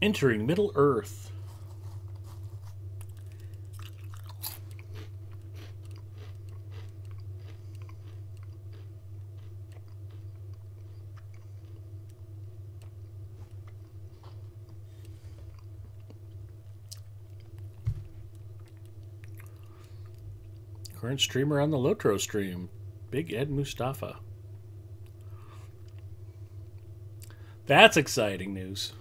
Entering Middle Earth. Current streamer on the Lotro stream, Big Ed Mustafa. That's exciting news.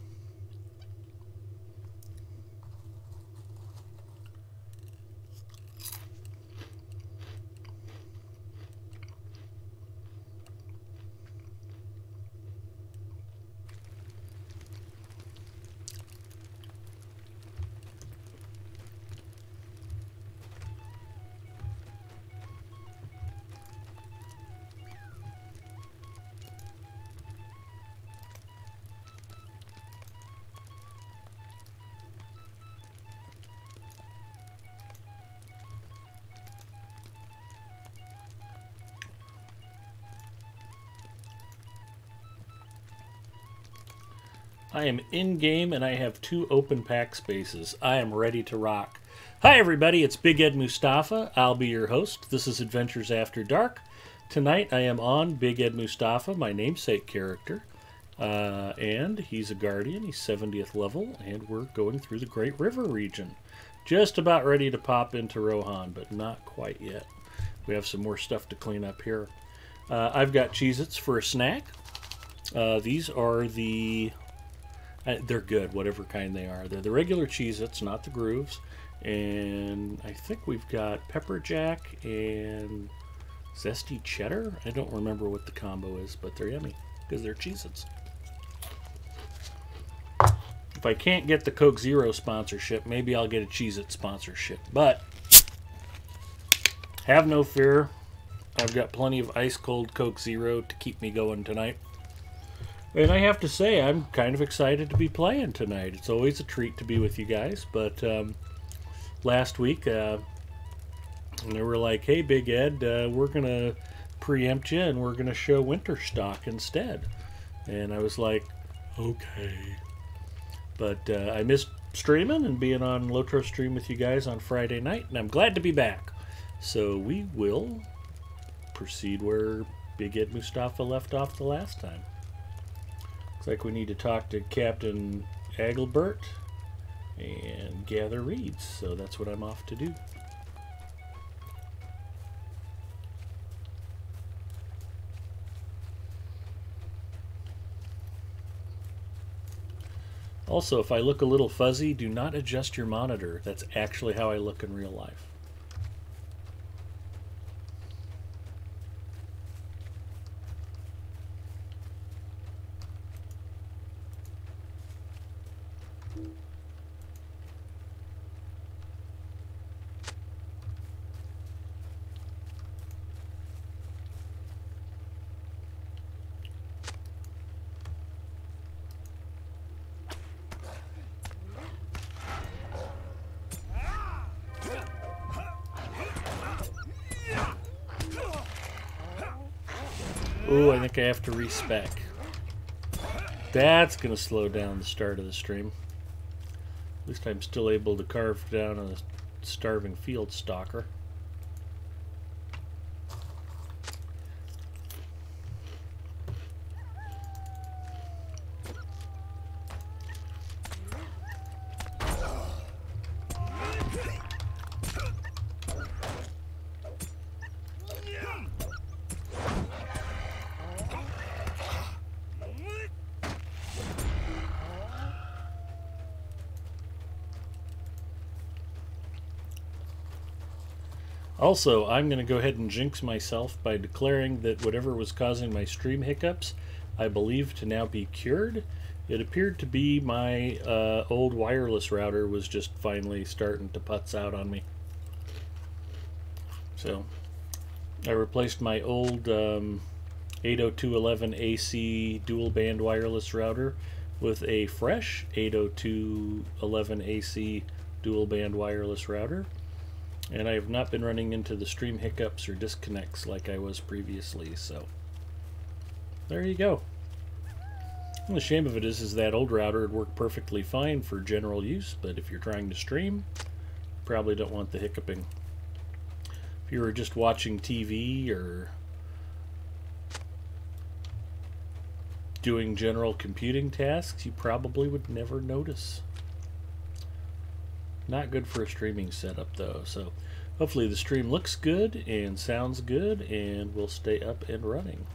I am in game and I have 2 open pack spaces. I am ready to rock. Hi everybody, it's Big Ed Mustafa. I'll be your host. This is Adventures After Dark. Tonight I am on Big Ed Mustafa, my namesake character. And he's a guardian, he's 70th level, and we're going through the Great River region. Just about ready to pop into Rohan, but not quite yet. We have some more stuff to clean up here. I've got Cheez-Its for a snack. These are the... they're good, whatever kind they are. They're the regular Cheez-Its, not the grooves. And I think we've got Pepper Jack and Zesty Cheddar. I don't remember what the combo is, but they're yummy because they're Cheez-Its. If I can't get the Coke Zero sponsorship, maybe I'll get a Cheez-It sponsorship. But have no fear. I've got plenty of ice-cold Coke Zero to keep me going tonight. And I have to say, I'm kind of excited to be playing tonight. It's always a treat to be with you guys. But last week, they were like, hey, Big Ed, we're going to preempt you and we're going to show Winterstock instead. And I was like, okay. But I missed streaming and being on Lotro stream with you guys on Friday night. And I'm glad to be back. So we will proceed where Big Ed Mustafa left off the last time. Like we need to talk to Captain Agelbert and gather reeds, so that's what I'm off to do. Also, if I look a little fuzzy, do not adjust your monitor. That's actually how I look in real life. Ooh, I think I have to respec. That's going to slow down the start of the stream. At least I'm still able to carve down a starving field stalker. Also, I'm going to go ahead and jinx myself by declaring that whatever was causing my stream hiccups, I believe to now be cured. It appeared to be my old wireless router was just finally starting to putz out on me. So, I replaced my old 802.11 AC dual band wireless router with a fresh 802.11 AC dual band wireless router. And I have not been running into the stream hiccups or disconnects like I was previously, so there you go. The shame of it is that old router would work perfectly fine for general use, but if you're trying to stream, probably don't want the hiccuping. If you were just watching TV or doing general computing tasks, you probably would never notice. Not good for a streaming setup though, so hopefully the stream looks good and sounds good and will stay up and running.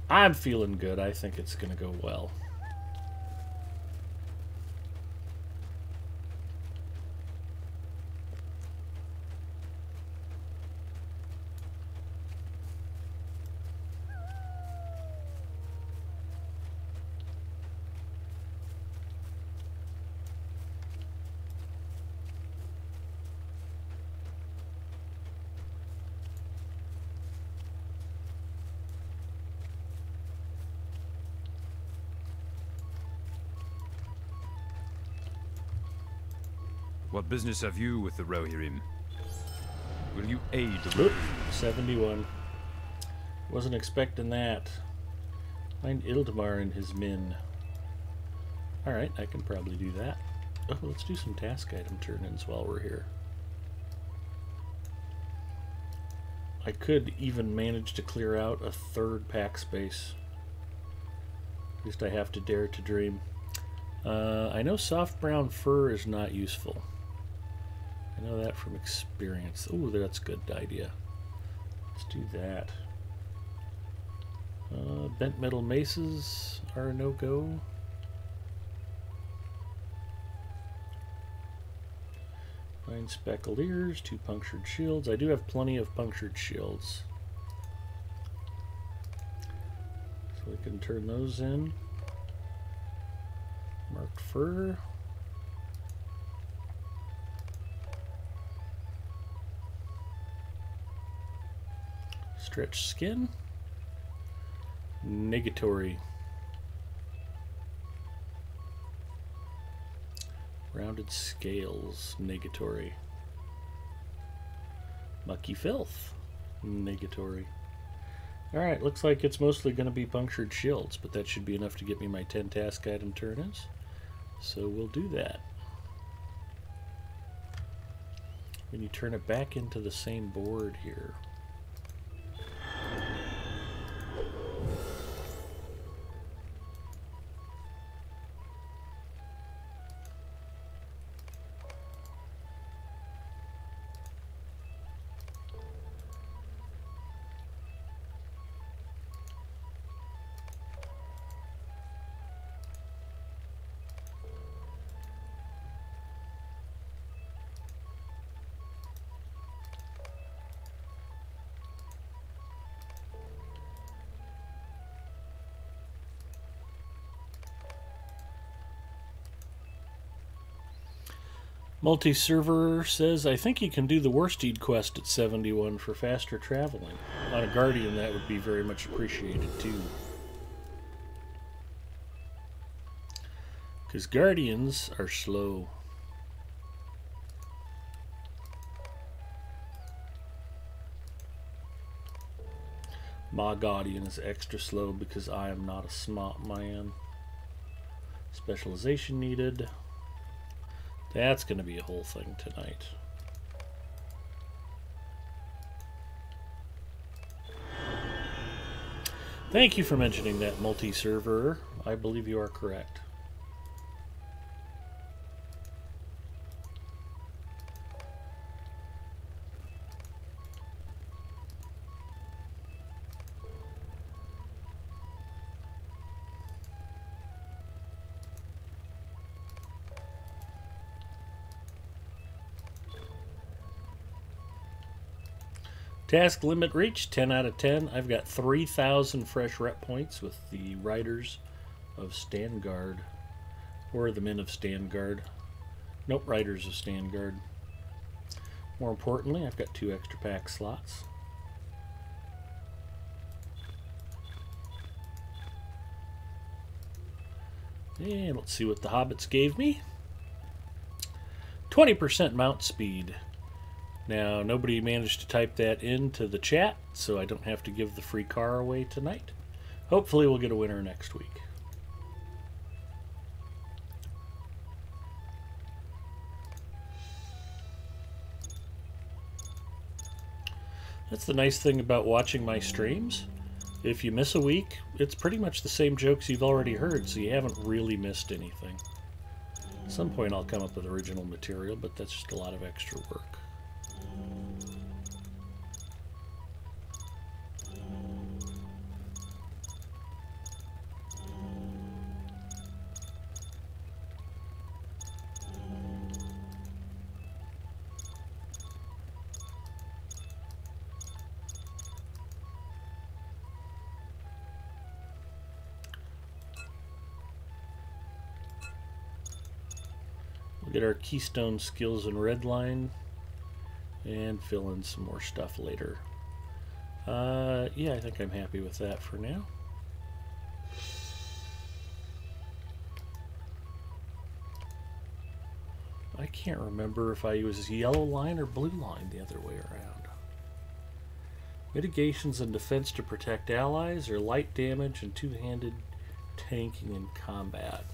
I'm feeling good. I think it's going to go well. What business have you with the Rohirrim? Will you aid the Oop, Rohirrim? 71. Wasn't expecting that. Find Ildmar and his men. Alright, I can probably do that. Oh, let's do some task item turn-ins while we're here. I could even manage to clear out a third pack space. At least I have to dare to dream. I know soft brown fur is not useful. I know that from experience. Oh, that's a good idea. Let's do that. Bent metal maces are a no-go. 9 speckled ears, 2 punctured shields. I do have plenty of punctured shields. So we can turn those in. Marked fur. Stretched skin. Negatory. Rounded scales. Negatory. Mucky filth. Negatory. Alright, looks like it's mostly going to be punctured shields, but that should be enough to get me my 10 task item turn-ins. So we'll do that. When you turn it back into the same board here. Multi-server says, I think you can do the Worsted quest at 71 for faster traveling. On a Guardian, that would be very much appreciated, too. Because Guardians are slow. My Guardian is extra slow because I am not a smart man. Specialization needed. That's going to be a whole thing tonight. Thank you for mentioning that, multi-server. I believe you are correct. Task limit reached, 10 out of 10. I've got 3,000 fresh rep points with the Riders of Standguard. Or the Men of Standguard. Nope, Riders of Standguard. More importantly, I've got 2 extra pack slots. And let's see what the Hobbits gave me. 20% mount speed. Now, nobody managed to type that into the chat, so I don't have to give the free car away tonight. Hopefully we'll get a winner next week. That's the nice thing about watching my streams. If you miss a week, it's pretty much the same jokes you've already heard, so you haven't really missed anything. At some point I'll come up with original material, but that's just a lot of extra work. We'll get our keystone skills in redline and fill in some more stuff later. Yeah, I think I'm happy with that for now. I can't remember if I use yellow line or blue line the other way around. Mitigations and defense to protect allies, or light damage and two-handed tanking in combat.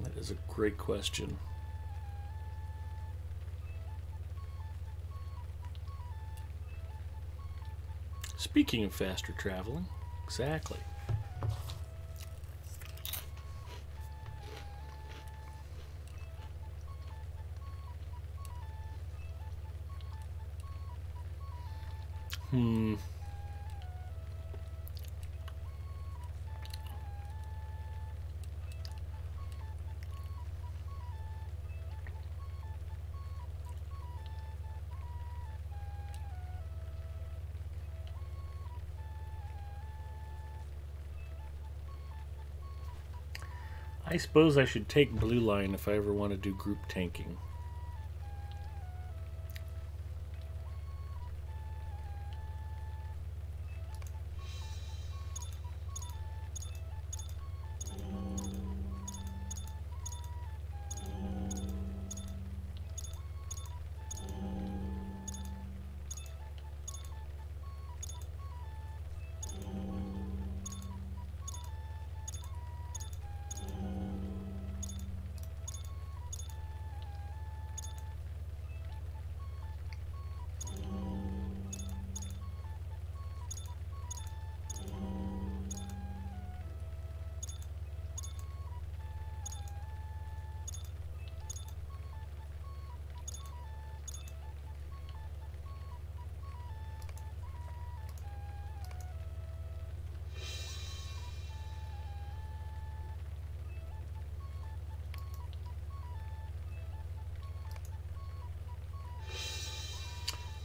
That is a great question. Speaking of faster traveling, exactly. I suppose I should take blue line if I ever want to do group tanking.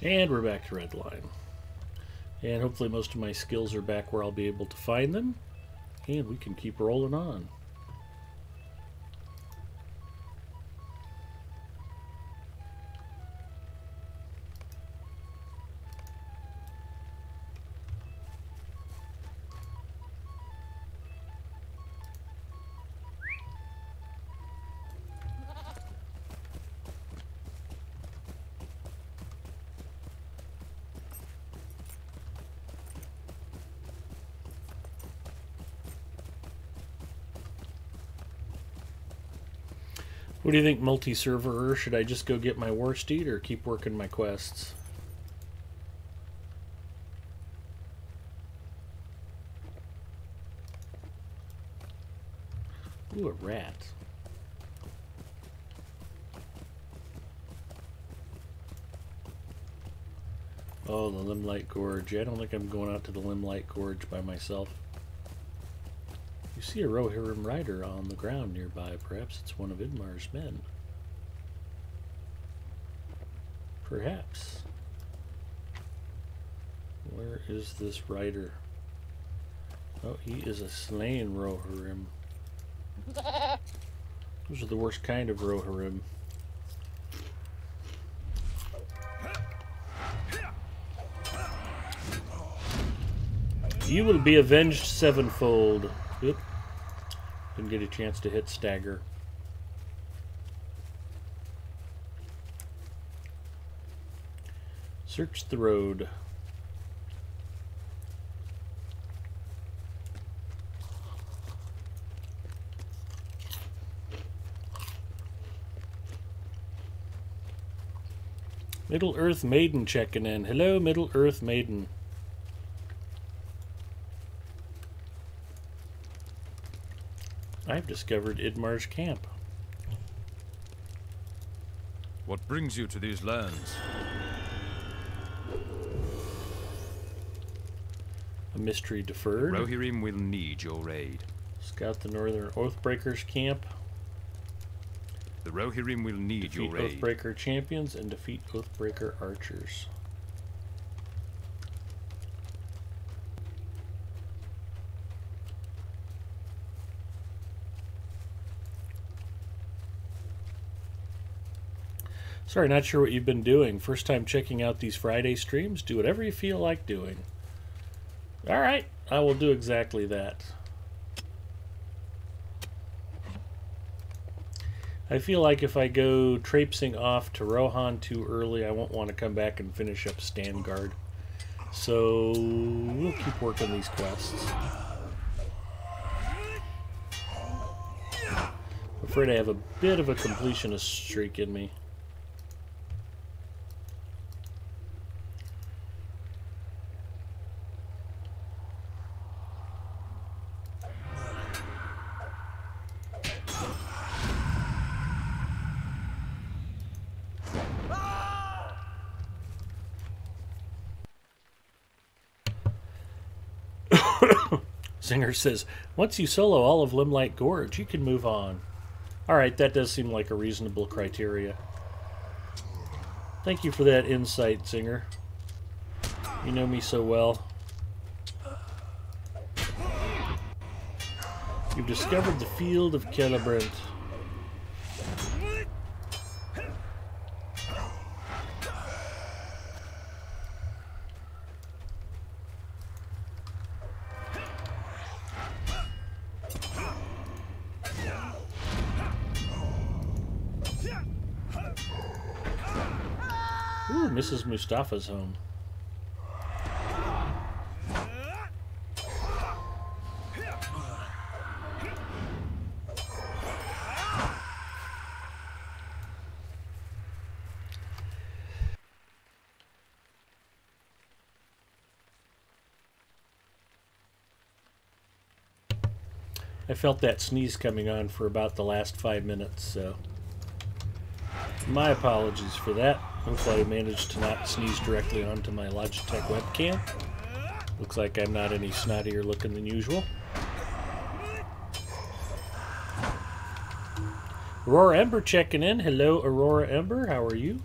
And we're back to red line. And hopefully most of my skills are back where I'll be able to find them. And we can keep rolling on. What do you think, multi-server? Should I just go get my war steed or keep working my quests? Ooh, a rat. Oh, the Limelight Gorge. I don't think I'm going out to the Limelight Gorge by myself. You see a Rohirrim rider on the ground nearby. Perhaps it's one of Idmar's men. Perhaps. Where is this rider? Oh, he is a slain Rohirrim. Those are the worst kind of Rohirrim. You will be avenged sevenfold. Oop. Didn't get a chance to hit stagger. Search the road. Middle Earth Maiden checking in. Hello, Middle Earth Maiden. I've discovered Idmar's camp. What brings you to these lands? A mystery deferred. Rohirrim will need your aid. Scout the Northern Oathbreakers camp. The Rohirrim will need Defeat your aid. Oathbreaker champions and defeat Oathbreaker archers. Sorry, not sure what you've been doing. First time checking out these Friday streams. Do whatever you feel like doing. Alright, I will do exactly that. I feel like if I go traipsing off to Rohan too early, I won't want to come back and finish up Standguard. So we'll keep working these quests. I'm afraid I have a bit of a completionist streak in me. Zinger says, once you solo all of Limelight Gorge, you can move on. Alright, that does seem like a reasonable criteria. Thank you for that insight, Zinger. You know me so well. You've discovered the field of Celebrant. Ooh, Mrs. Mustafa's home. I felt that sneeze coming on for about the last 5 minutes, so my apologies for that. Hopefully I managed to not sneeze directly onto my Logitech webcam. Looks like I'm not any snottier looking than usual. Aurora Ember checking in. Hello, Aurora Ember. How are you?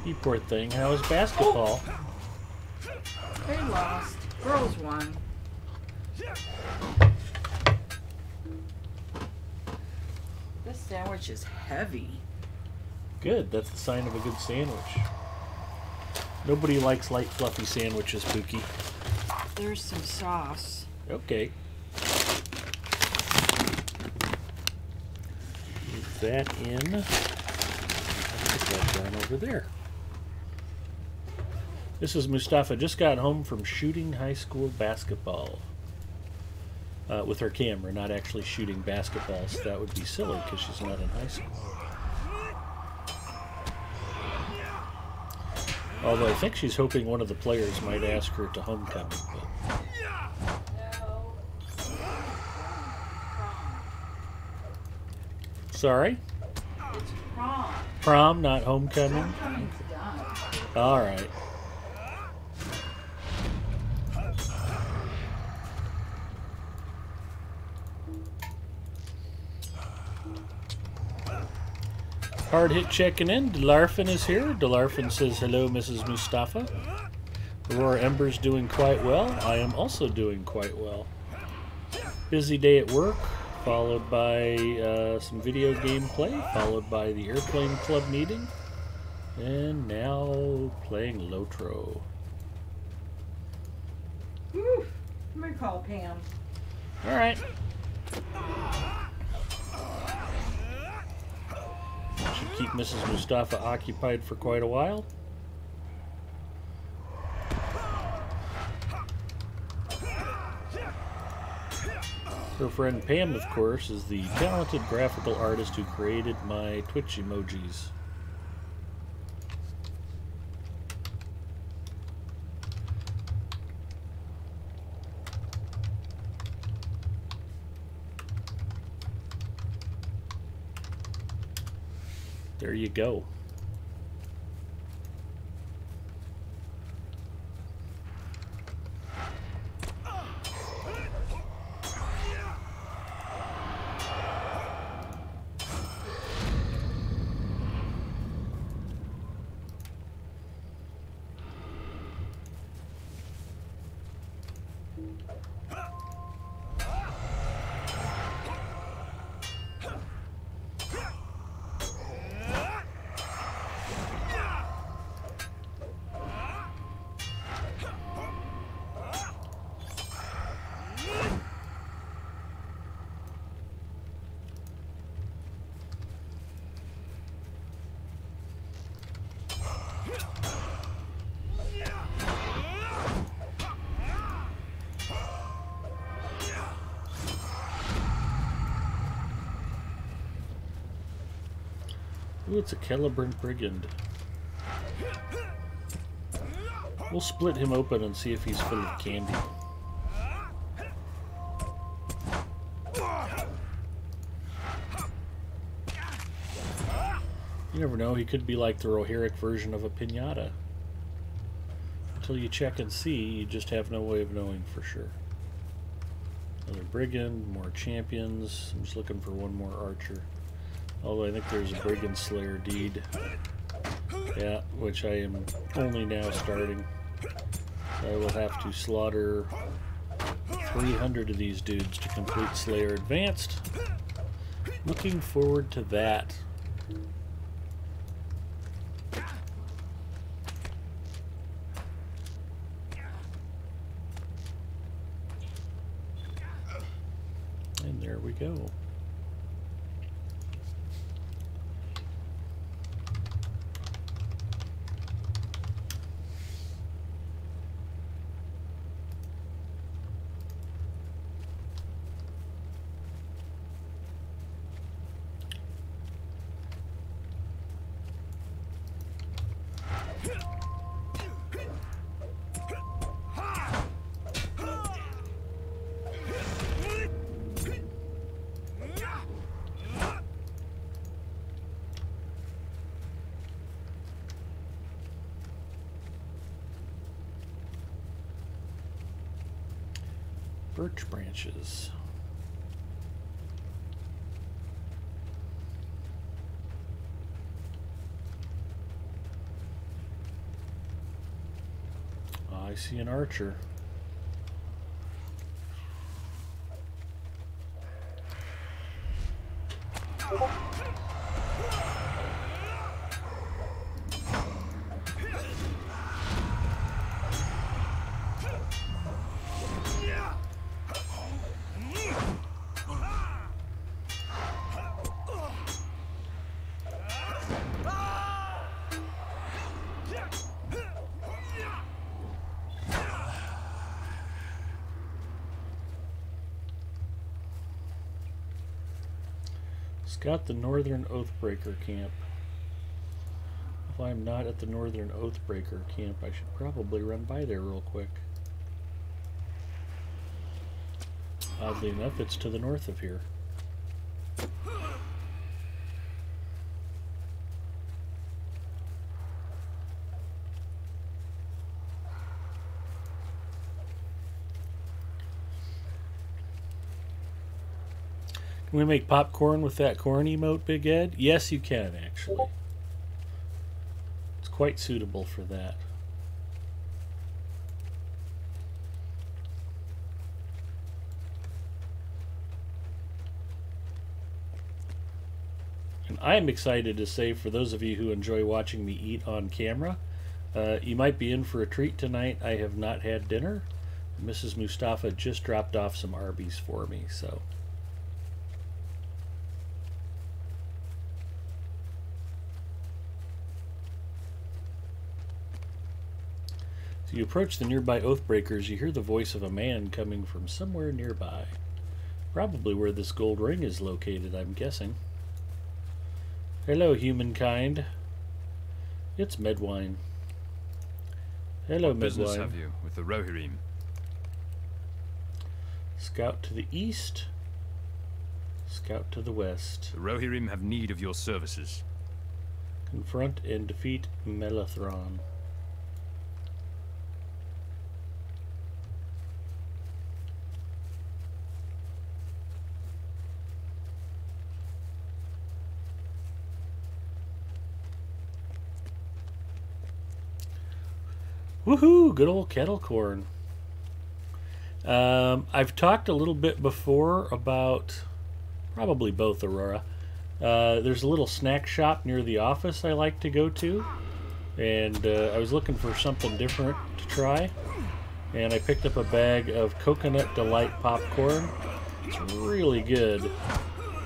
You poor thing. How was basketball? They lost. Girls won. This sandwich is heavy. Good. That's the sign of a good sandwich. Nobody likes light, fluffy sandwiches, Pookie. There's some sauce. Okay. Move that in. Put that down over there. This is Mustafa. Just got home from shooting high school basketball. With her camera, not actually shooting basketballs. That would be silly because she's not in high school. Although I think she's hoping one of the players might ask her to homecoming. But... Sorry? It's prom. Prom, not homecoming? Homecoming's done. All right. Hard hit checking in. Delarfin is here. Delarfin says, hello, Mrs. Mustafa. Aurora Ember's doing quite well. I am also doing quite well. Busy day at work, followed by some video game play, followed by the Airplane Club meeting, and now playing Lotro. Whew. I'm going to call Pam. All right. Should keep Mrs. Mustafa occupied for quite a while. Her friend Pam, of course, is the talented graphical artist who created my Twitch emojis. There you go. Ooh, it's a Celebrant Brigand. We'll split him open and see if he's full of candy. You never know, he could be like the Rohirric version of a piñata. Until you check and see, you just have no way of knowing for sure. Another Brigand, more champions. I'm just looking for one more archer. Although I think there's a Brigand Slayer deed. Yeah, which I am only now starting. I will have to slaughter 300 of these dudes to complete Slayer Advanced. Looking forward to that. And there we go. Birch branches. I see an archer. Scout the northern Oathbreaker camp. If I'm not at the Northern Oathbreaker camp, I should probably run by there real quick. Oddly enough, it's to the north of here. Can we make popcorn with that corn emote, Big Ed? Yes, you can, actually. It's quite suitable for that. And I am excited to say, for those of you who enjoy watching me eat on camera, you might be in for a treat tonight. I have not had dinner. Mrs. Mustafa just dropped off some Arby's for me, so... So you approach the nearby Oathbreakers, you hear the voice of a man coming from somewhere nearby. Probably where this gold ring is located, I'm guessing. Hello, humankind. It's Medwine. Hello, What business Medwine. have you with the Rohirrim? Scout to the east. Scout to the west. The Rohirrim have need of your services. Confront and defeat Melathron. Woohoo! Good old kettle corn. I've talked a little bit before about probably both, Aurora. There's a little snack shop near the office I like to go to, and I was looking for something different to try, and I picked up a bag of Coconut Delight popcorn. It's really good.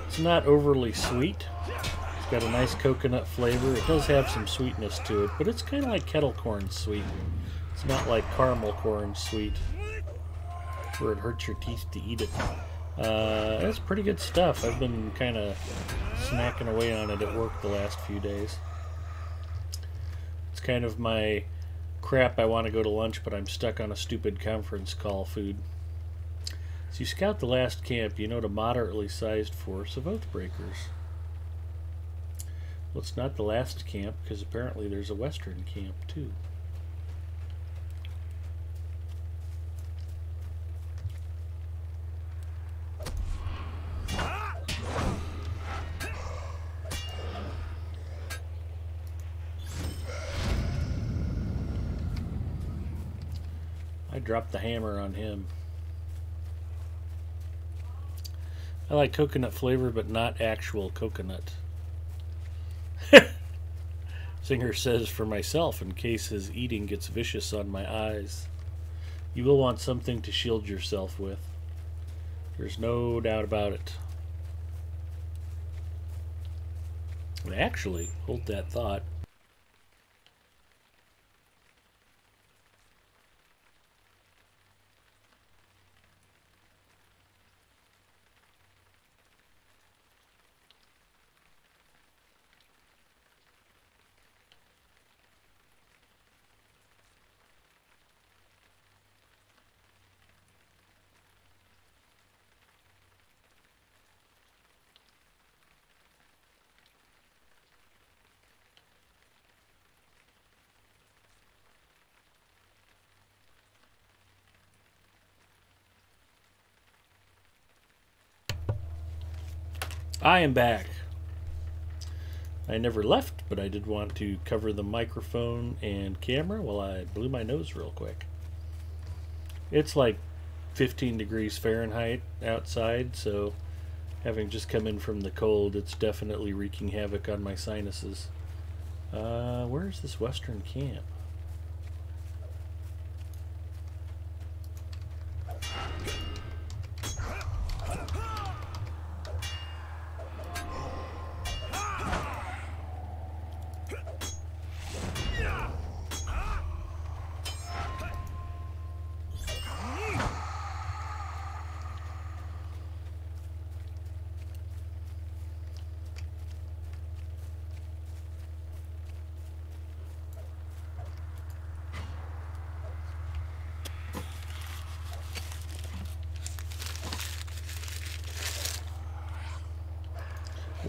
It's not overly sweet. It's got a nice coconut flavor. It does have some sweetness to it, but it's kind of like kettle corn sweet. It's not like caramel corn sweet, where it hurts your teeth to eat it. It's pretty good stuff. I've been kind of snacking away on it at work the last few days. It's kind of my crap, I want to go to lunch, but I'm stuck on a stupid conference call food. As you scout the last camp, you note a moderately sized force of Oathbreakers. Well, it's not the last camp, because apparently there's a western camp, too. I dropped the hammer on him. I like coconut flavor, but not actual coconut. Singer says, for myself, in case his eating gets vicious on my eyes. You will want something to shield yourself with. There's no doubt about it. And actually, hold that thought. I am back. I never left, but I did want to cover the microphone and camera while I blew my nose real quick. It's like 15 degrees Fahrenheit outside, so having just come in from the cold, it's definitely wreaking havoc on my sinuses. Where's this western camp?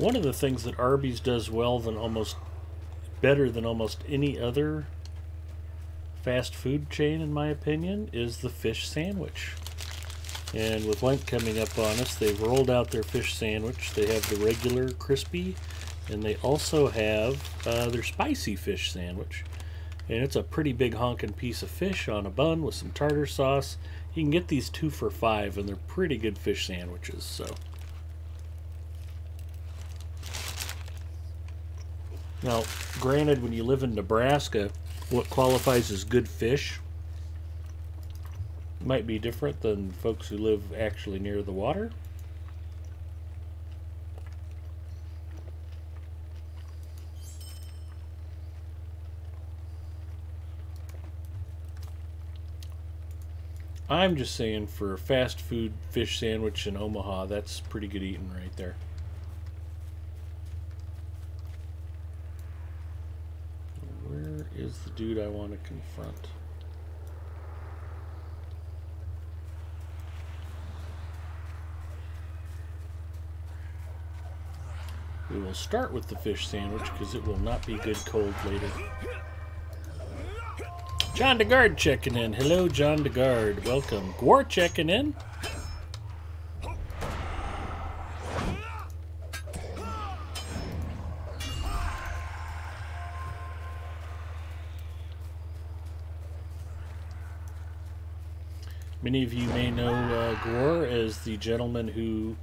One of the things that Arby's does better than almost any other fast food chain, in my opinion, is the fish sandwich. And with Lent coming up on us, they've rolled out their fish sandwich. They have the regular crispy, and they also have their spicy fish sandwich. And it's a pretty big honking piece of fish on a bun with some tartar sauce. You can get these 2 for $5, and they're pretty good fish sandwiches. So, now, granted, when you live in Nebraska, what qualifies as good fish might be different than folks who live actually near the water. I'm just saying, for a fast food fish sandwich in Omaha, that's pretty good eating right there. Where is the dude I want to confront? We will start with the fish sandwich because it will not be good cold later. John DeGard checking in. Hello, John DeGard. Welcome. Gwar checking in. Many of you may know Gwar as the gentleman who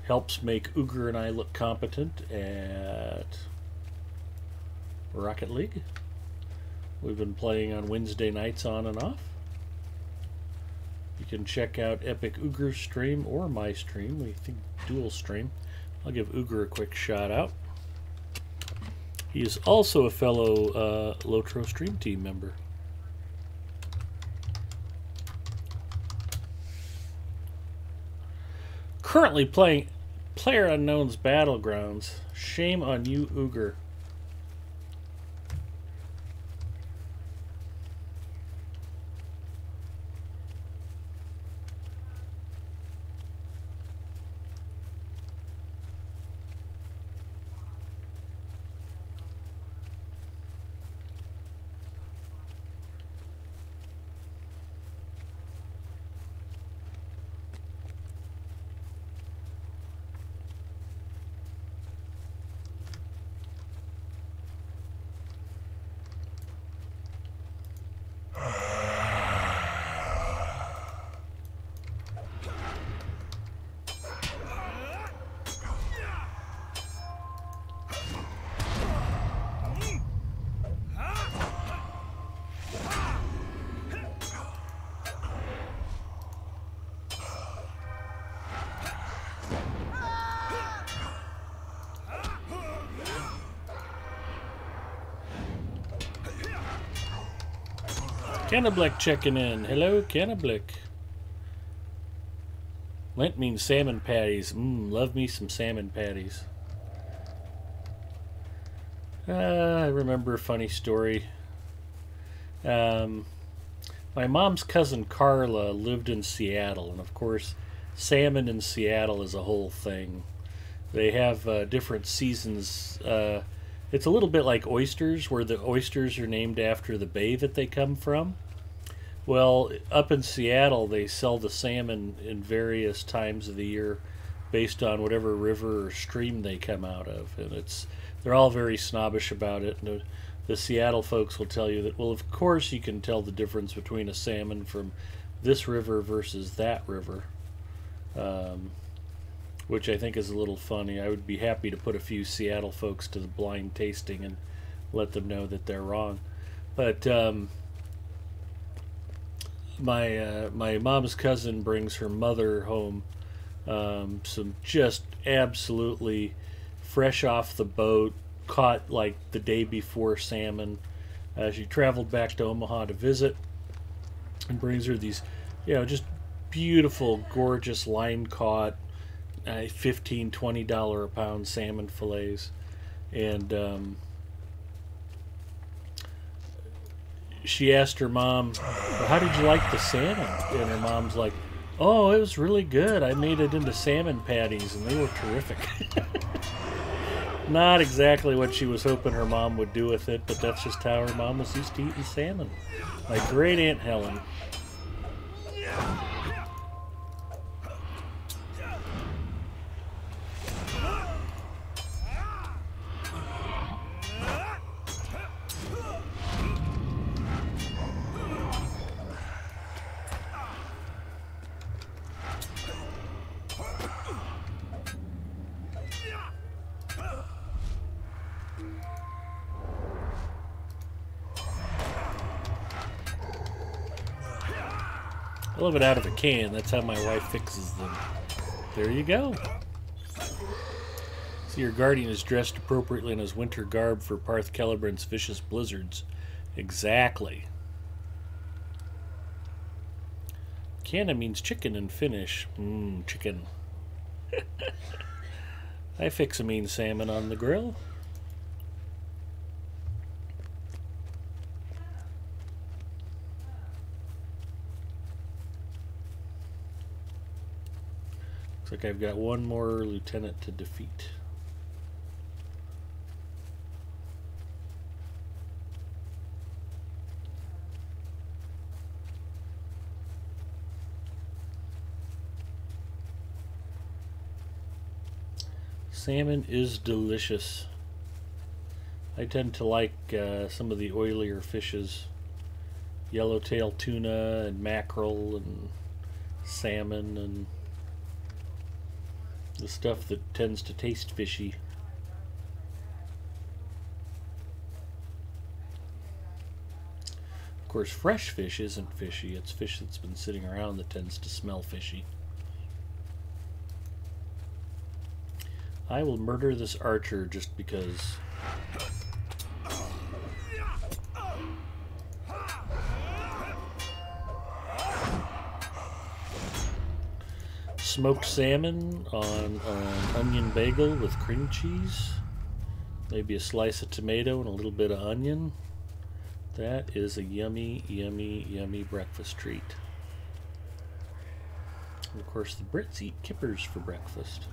helps make Uger and I look competent at Rocket League. We've been playing on Wednesday nights on and off. You can check out Epic Uger's stream or my stream. We think dual stream. I'll give Uger a quick shout out. He is also a fellow Lotro Stream Team member. Currently playing PlayerUnknown's Battlegrounds. Shame on you, Uger. Cannablik checking in. Hello, Cannablik. Lent means salmon patties. Love me some salmon patties. I remember a funny story. My mom's cousin Carla lived in Seattle, and of course, salmon in Seattle is a whole thing. They have different seasons. It's a little bit like oysters, where the oysters are named after the bay that they come from. Well, up in Seattle, they sell the salmon in various times of the year based on whatever river or stream they come out of. And they're all very snobbish about it. And the Seattle folks will tell you that, well, of course you can tell the difference between a salmon from this river versus that river. Which I think is a little funny. I would be happy to put a few Seattle folks to the blind tasting and let them know that they're wrong. But my mom's cousin brings her mother home some just absolutely fresh off the boat, caught like the day before salmon. She traveled back to Omaha to visit and brings her these, just beautiful, gorgeous line caught $15, $20 a pound salmon fillets. And she asked her mom, well, how did you like the salmon? And her mom's like, oh, it was really good. I made it into salmon patties, and they were terrific. Not exactly what she was hoping her mom would do with it, but that's just how her mom was used to eating salmon. My great Aunt Helen. I love it out of a can. That's how my wife fixes them. There you go. See, your guardian is dressed appropriately in his winter garb for Parth Celebrant's vicious blizzards. Exactly. Canna means chicken in Finnish. Chicken. I fix a mean salmon on the grill. Looks like I've got one more lieutenant to defeat. Salmon is delicious. I tend to like some of the oilier fishes. Yellowtail tuna and mackerel and salmon and the stuff that tends to taste fishy. Of course, fresh fish isn't fishy. It's fish that's been sitting around that tends to smell fishy. I will murder this archer just because. Smoked salmon on an onion bagel with cream cheese. Maybe a slice of tomato and a little bit of onion. That is a yummy, yummy, yummy breakfast treat. And of course, the Brits eat kippers for breakfast.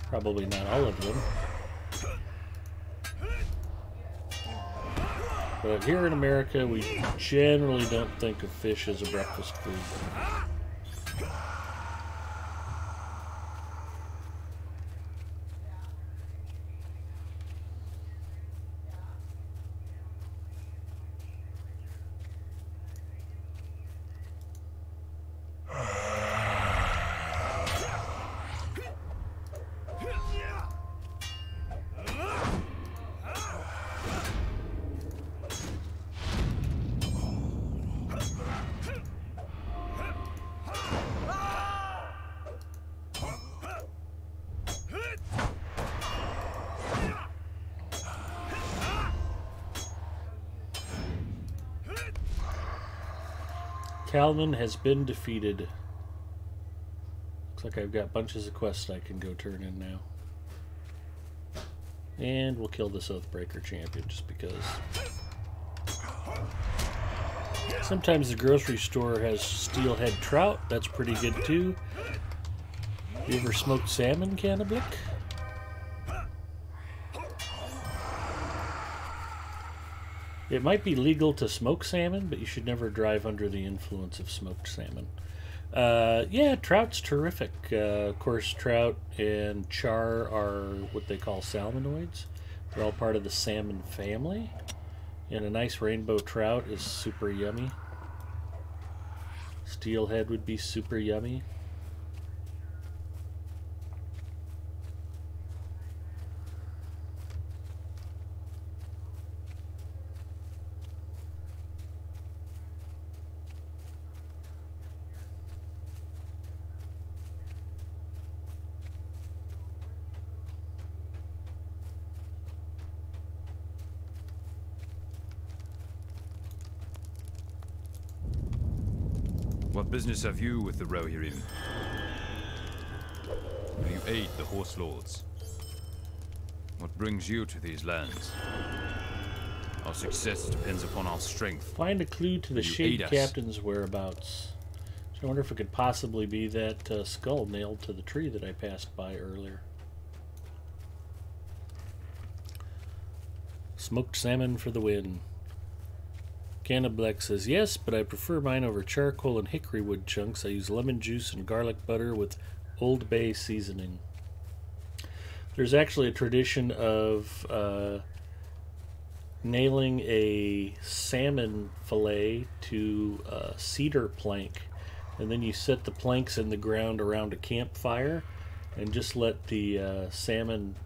Probably not all of them. But here in America, we generally don't think of fish as a breakfast food. Calvin has been defeated. Looks like I've got bunches of quests I can go turn in now. And we'll kill this Oathbreaker champion just because. Sometimes the grocery store has steelhead trout. That's pretty good too. You ever smoked salmon, Cannablick? It might be legal to smoke salmon, but you should never drive under the influence of smoked salmon. Yeah, trout's terrific. Of course, trout and char are what they call salmonoids. They're all part of the salmon family. And a nice rainbow trout is super yummy. Steelhead would be super yummy. What business have you with the Rohirrim? Will you aid the Horse Lords? What brings you to these lands? Our success depends upon our strength. Find a clue to the Shade Captain's whereabouts. I wonder if it could possibly be that skull nailed to the tree that I passed by earlier. Smoked salmon for the win. Cannableck says, yes, but I prefer mine over charcoal and hickory wood chunks. I use lemon juice and garlic butter with Old Bay seasoning. There's actually a tradition of nailing a salmon fillet to a cedar plank, and then you set the planks in the ground around a campfire and just let the salmon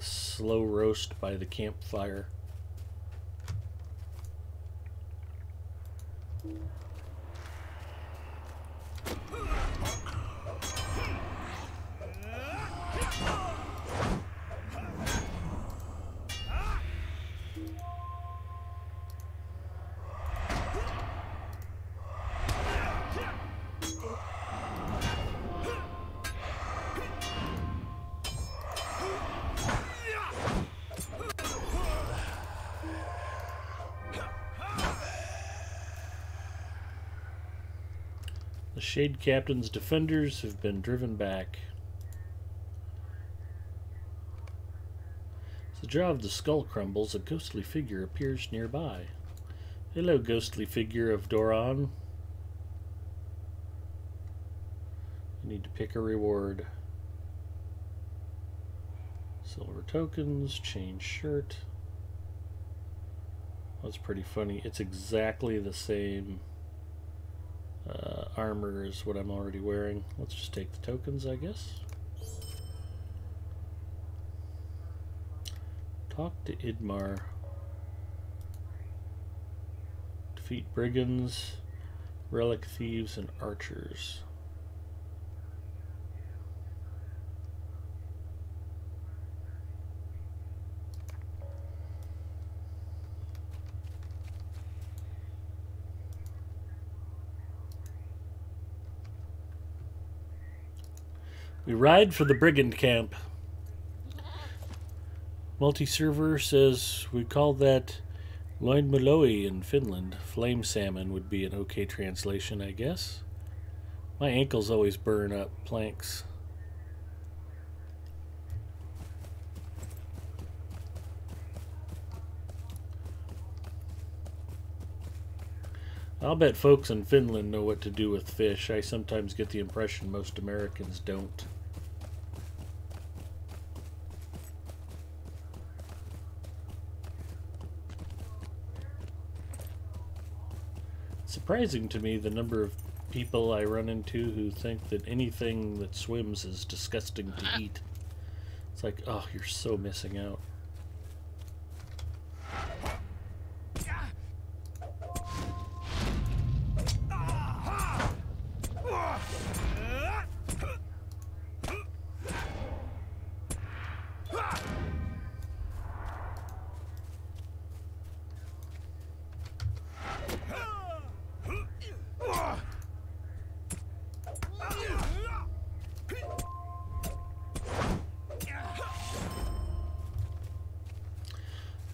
slow roast by the campfire. The Shade Captain's defenders have been driven back. As the jaw of the skull crumbles, a ghostly figure appears nearby. Hello, ghostly figure of Doran. I need to pick a reward. Silver tokens, change shirt. That's pretty funny. It's exactly the same armor as what I'm already wearing. Let's just take the tokens, I guess. Talk to Idmar. Defeat brigands, relic thieves, and archers. We ride for the brigand camp. Multi-server says we call that loinmaloi in Finland. Flame salmon would be an okay translation, I guess. My ankles always burn up planks. I'll bet folks in Finland know what to do with fish. I sometimes get the impression most Americans don't. Surprising to me the number of people I run into who think that anything that swims is disgusting to eat. It's like, oh, you're so missing out.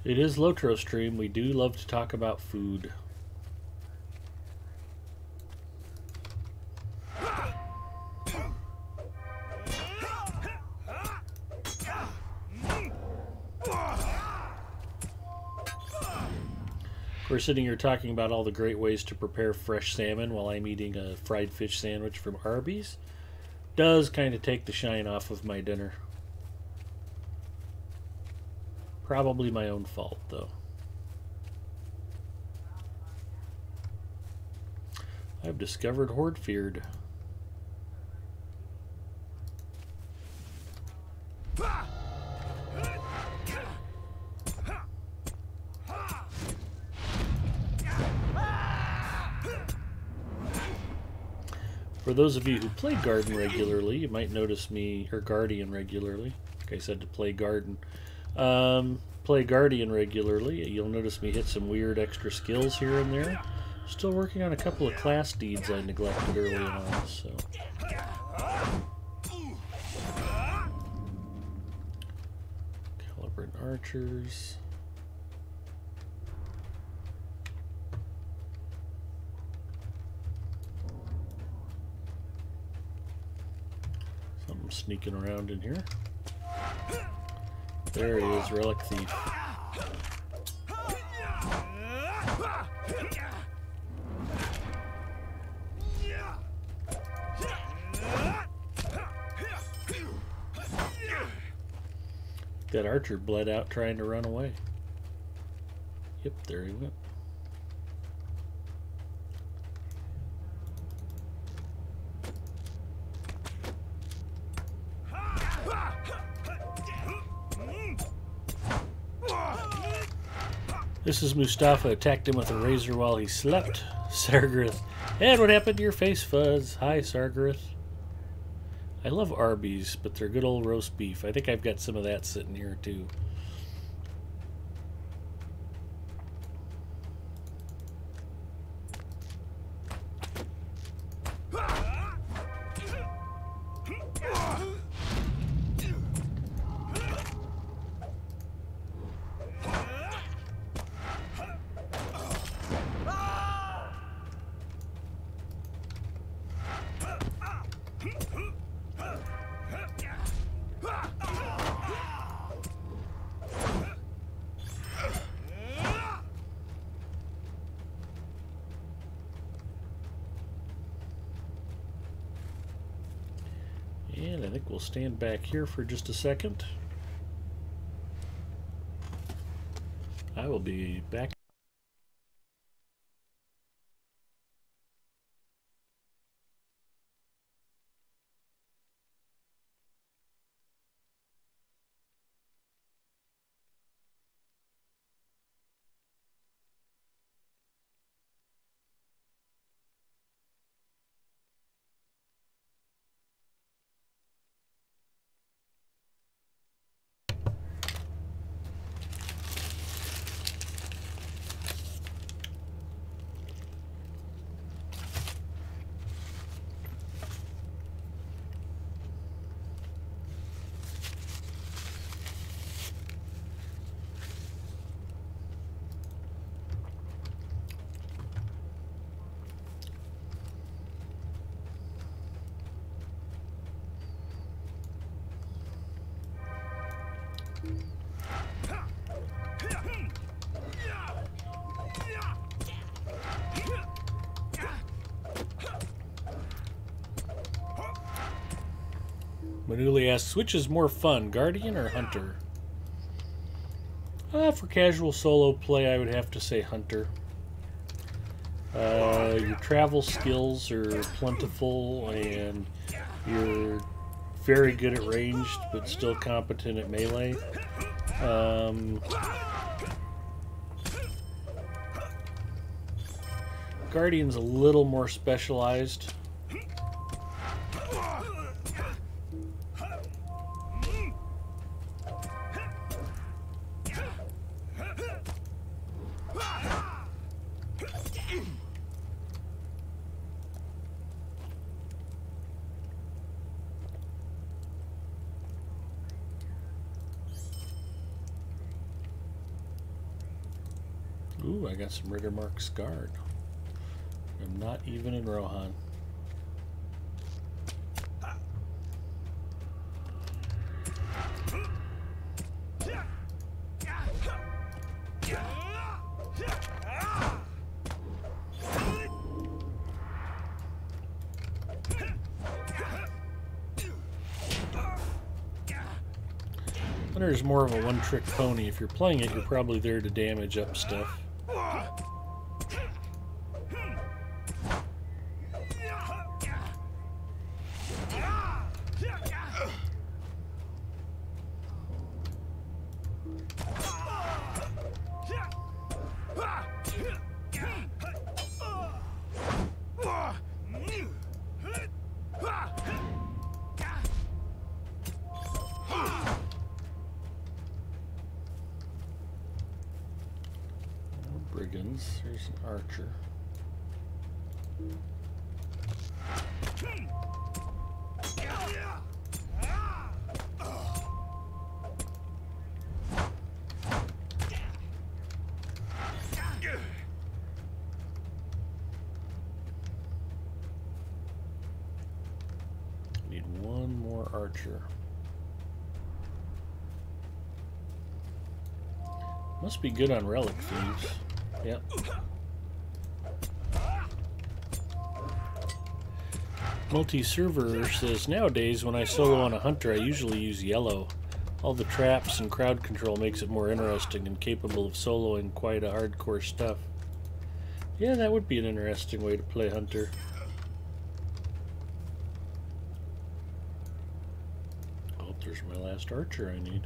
It is Lotro stream. We do love to talk about food. We're sitting here talking about all the great ways to prepare fresh salmon while I'm eating a fried fish sandwich from Arby's. Does kind of take the shine off of my dinner. Probably my own fault, though. I've discovered Hordefjord. For those of you who play Garden regularly, you might notice me, or Guardian regularly. Like I said, to play Garden. Play Guardian regularly. You'll notice me hit some weird extra skills here and there. Still working on a couple of class deeds I neglected early on, so. Calibrant archers. sneaking around in here. There he is, Relic Thief. That archer bled out trying to run away. Yep, there he went. This is Mustafa attacked him with a razor while he slept. Sargareth. And what happened to your face, Fuzz? Hi, Sargareth. I love Arby's, but they're good old roast beef. I think I've got some of that sitting here, too. And I think we'll stand back here for just a second. I will be back. Manuli asks, which is more fun, Guardian or Hunter? For casual solo play, I would have to say Hunter. Your travel skills are plentiful, and you're very good at ranged, but still competent at melee. Guardian's a little more specialized. Ooh, I got some Rittermark's Guard. I'm not even in Rohan. Hunter's more of a one-trick pony. If you're playing it, you're probably there to damage up stuff. Brigands. There's an archer. Need one more More archer. Must be good on relic thieves. Yep. Multi-server says, nowadays when I solo on a hunter I usually use yellow. All the traps and crowd control makes it more interesting and capable of soloing quite a hardcore stuff. Yeah, that would be an interesting way to play hunter. Oh, there's my last archer I need.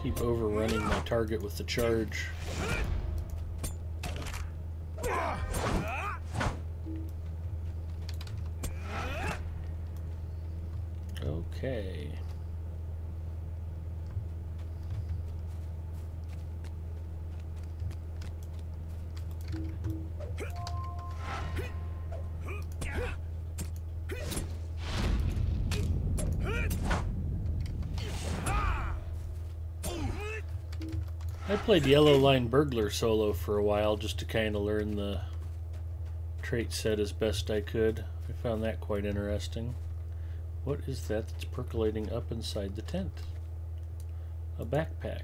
Keep overrunning my target with the charge. Okay. I played Yellow Line Burglar solo for a while just to kind of learn the trait set as best I could. I found that quite interesting. What is that that's percolating up inside the tent? A backpack.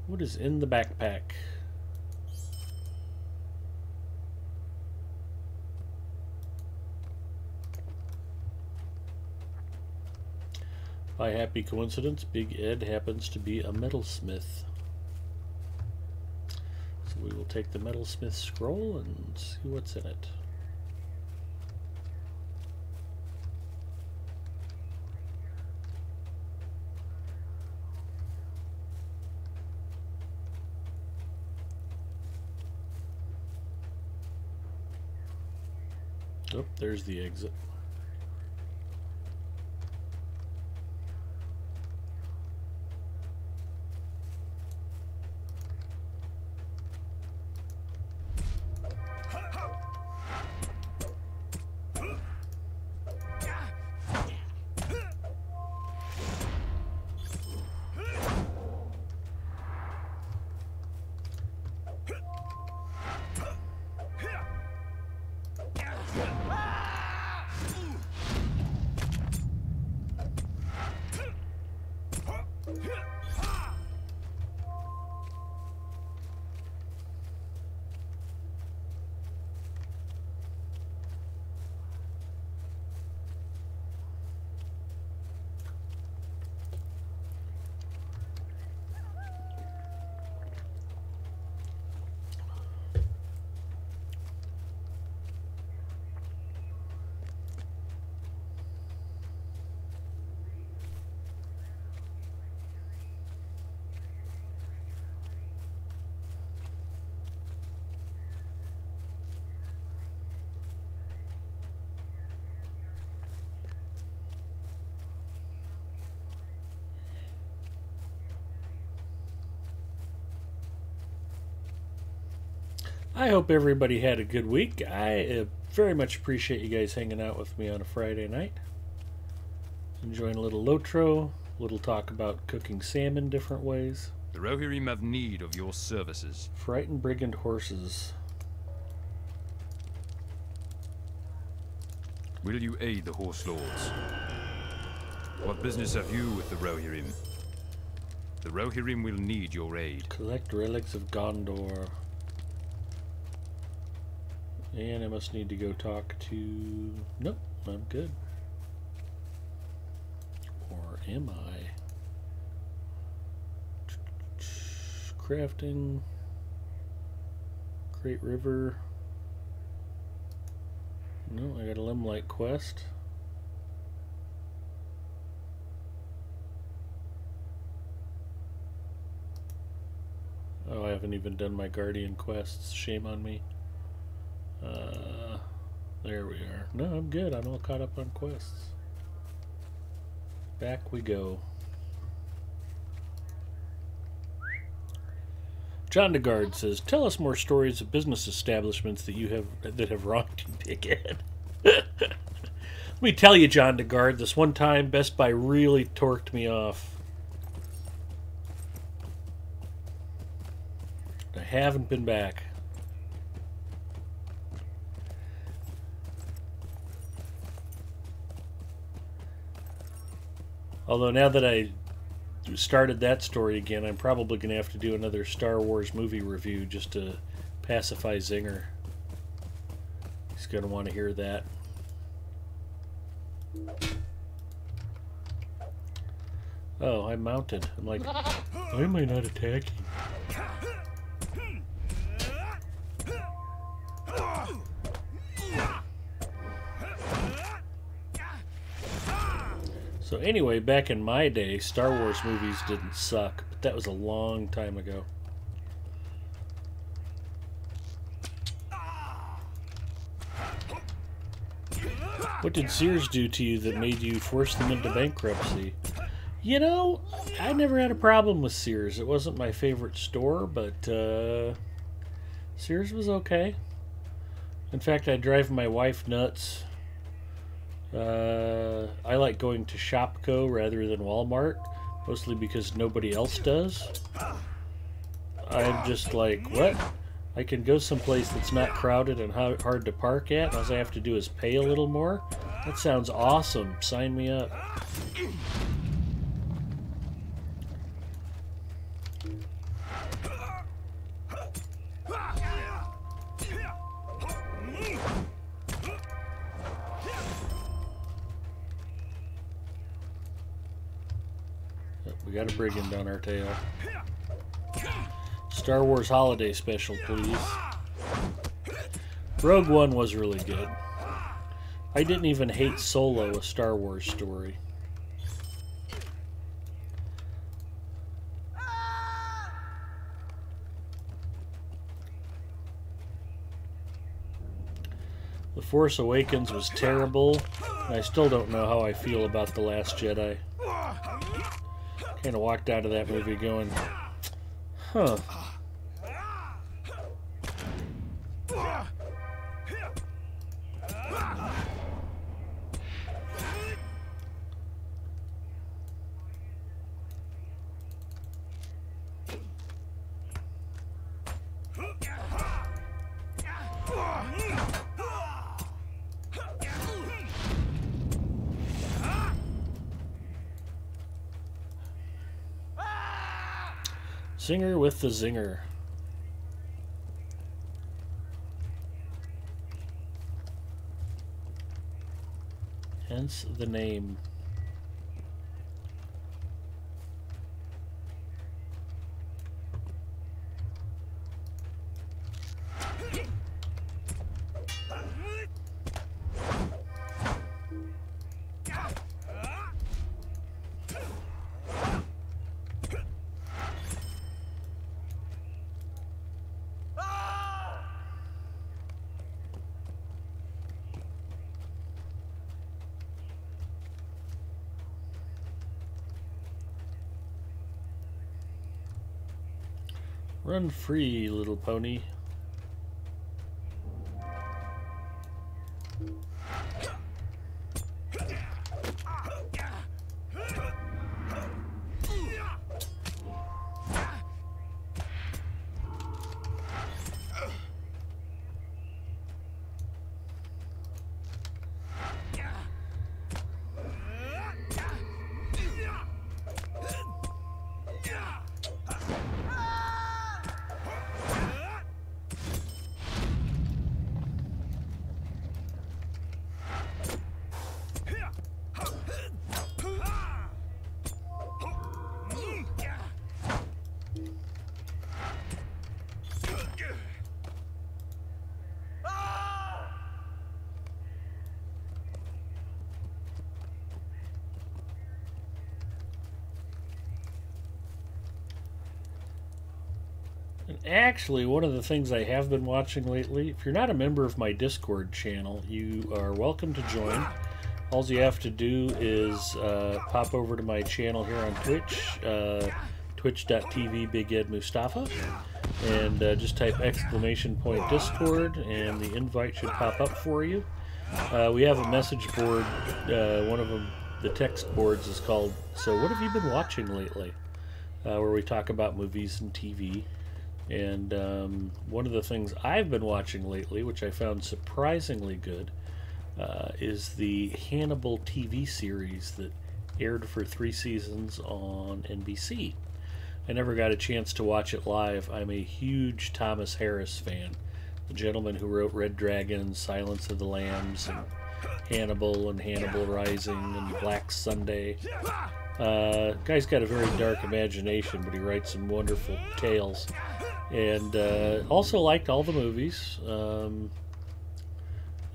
What is in the backpack? By happy coincidence, Big Ed happens to be a metalsmith. So we will take the metalsmith scroll and see what's in it. Oh, there's the exit. I hope everybody had a good week. I very much appreciate you guys hanging out with me on a Friday night. Enjoying a little Lotro, a little talk about cooking salmon different ways. The Rohirrim have need of your services. Frightened brigand horses. Will you aid the horse lords? What business have you with the Rohirrim? The Rohirrim will need your aid. Collect relics of Gondor. And I must need to go talk to... Nope, I'm good. Or am I? Crafting. Great River. No, I got a Limelight quest. Oh, I haven't even done my Guardian quests. Shame on me. There we are. No, I'm good. I'm all caught up on quests. Back we go. John DeGard says, "Tell us more stories of business establishments that have wronged you, Big Ed." Let me tell you, John DeGard, this one time Best Buy really torqued me off. I haven't been back. Although now that I started that story again, I'm probably going to have to do another Star Wars movie review just to pacify Zinger. He's going to want to hear that. Oh, I'm mounted. I'm like, why am I not attacking? So anyway, back in my day, Star Wars movies didn't suck, but that was a long time ago. What did Sears do to you that made you force them into bankruptcy? You know, I never had a problem with Sears. It wasn't my favorite store, but Sears was okay. In fact, I drive my wife nuts. I like going to Shopko rather than Walmart, mostly because nobody else does. I'm just like, what? I can go someplace that's not crowded and hard to park at, and all I have to do is pay a little more? That sounds awesome. Sign me up. We got a brigand on our tail. Star Wars Holiday Special, please. Rogue One was really good. I didn't even hate Solo, a Star Wars story. The Force Awakens was terrible, and I still don't know how I feel about The Last Jedi. Kind of walked out of that movie going, huh. Zinger with the zinger. Hence the name. Run free, little pony. And actually, one of the things I have been watching lately, if you're not a member of my Discord channel, you are welcome to join. All you have to do is pop over to my channel here on Twitch, twitch.tv Big Ed Mustafa, and just type !Discord, and the invite should pop up for you. We have a message board. One of them, the text boards, is called "So What Have You Been Watching Lately?" Where we talk about movies and TV. And one of the things I've been watching lately, which I found surprisingly good, is the Hannibal TV series that Aired for 3 seasons on NBC. I never got a chance to watch it live. I'm a huge Thomas Harris fan, the gentleman who wrote Red Dragon, Silence of the Lambs, and Hannibal Rising, and Black Sunday. Guy's got a very dark imagination, but he writes some wonderful tales. And also liked all the movies,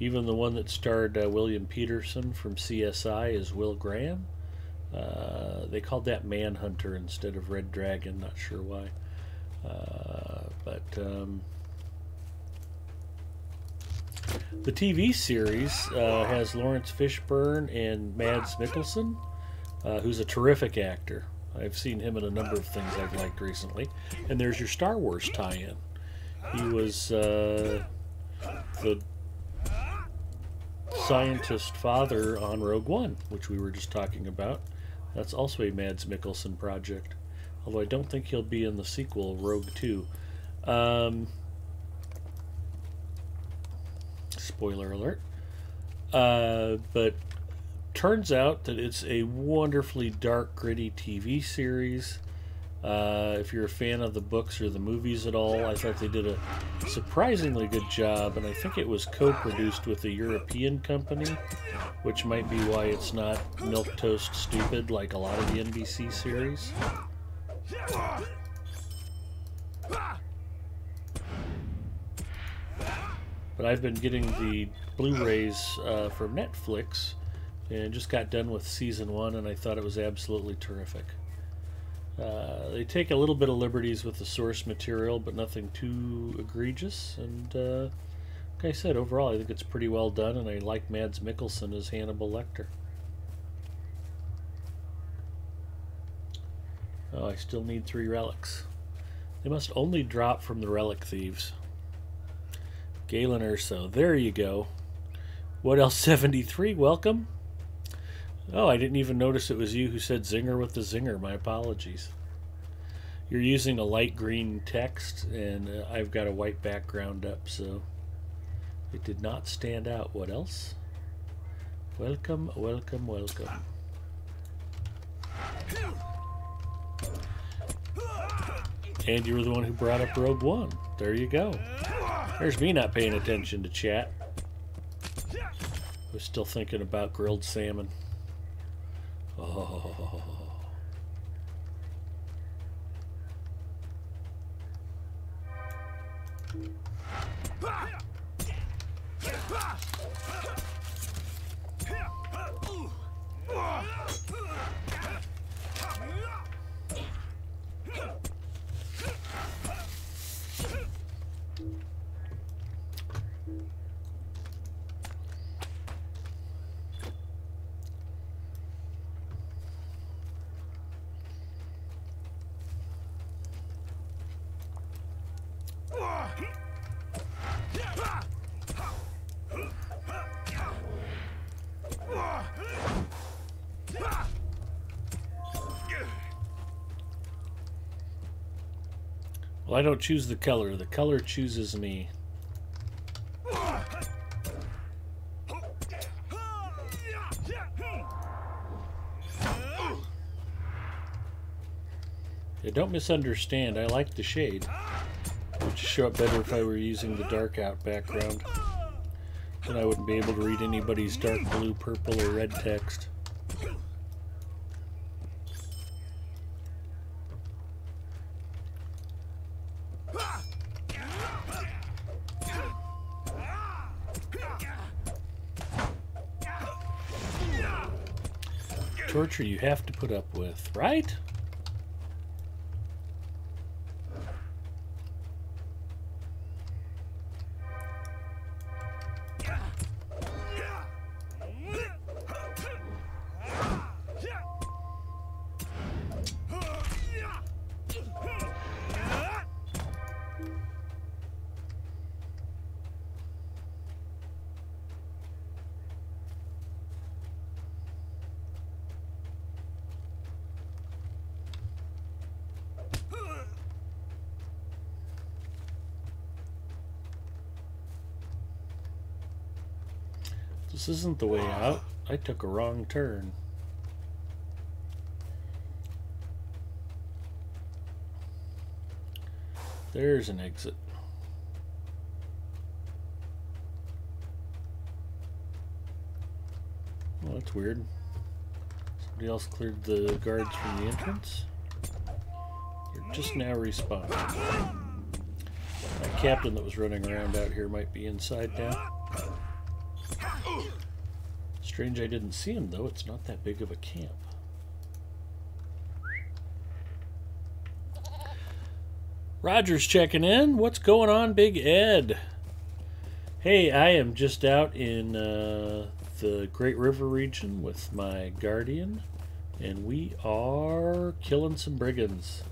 even the one that starred William Peterson from CSI as Will Graham. They called that Manhunter instead of Red Dragon, not sure why. The TV series has Lawrence Fishburne and Mads Mikkelsen, who's a terrific actor. I've seen him in a number of things I've liked recently. And there's your Star Wars tie-in. He was the scientist father on Rogue One, which we were just talking about. That's also a Mads Mikkelsen project. Although I don't think he'll be in the sequel, Rogue 2. Spoiler alert. But turns out that it's a wonderfully dark, gritty TV series. If you're a fan of the books or the movies at all, I thought they did a surprisingly good job, and I think it was co-produced with a European company, which might be why it's not milquetoast stupid like a lot of the NBC series. But I've been getting the Blu-rays from Netflix, and just got done with season 1, and I thought it was absolutely terrific. They take a little bit of liberties with the source material, but nothing too egregious. And like I said, overall, I think it's pretty well done, and I like Mads Mikkelsen as Hannibal Lecter. Oh, I still need 3 relics. They must only drop from the relic thieves. Galen Urso, there you go. What else? 73, welcome. Oh, I didn't even notice it was you who said zinger with the zinger. My apologies. You're using a light green text, and I've got a white background up, so it did not stand out. What else? Welcome, welcome, welcome. And you were the one who brought up Rogue One. There you go. There's me not paying attention to chat. I was still thinking about grilled salmon. Oh. Well, I don't choose the color. The color chooses me. Yeah, don't misunderstand. I like the shade. It would show up better if I were using the dark out background. Then I wouldn't be able to read anybody's dark blue, purple, or red text. Torture you have to put up with, right? This isn't the way out. I took a wrong turn. There's an exit. Well, that's weird. Somebody else cleared the guards from the entrance. You're just now respawning. That captain that was running around out here might be inside now. Strange I didn't see him, though. It's not that big of a camp. Roger's checking in. What's going on, Big Ed? Hey, I am just out in the Great River region with my guardian, and we are killing some brigands.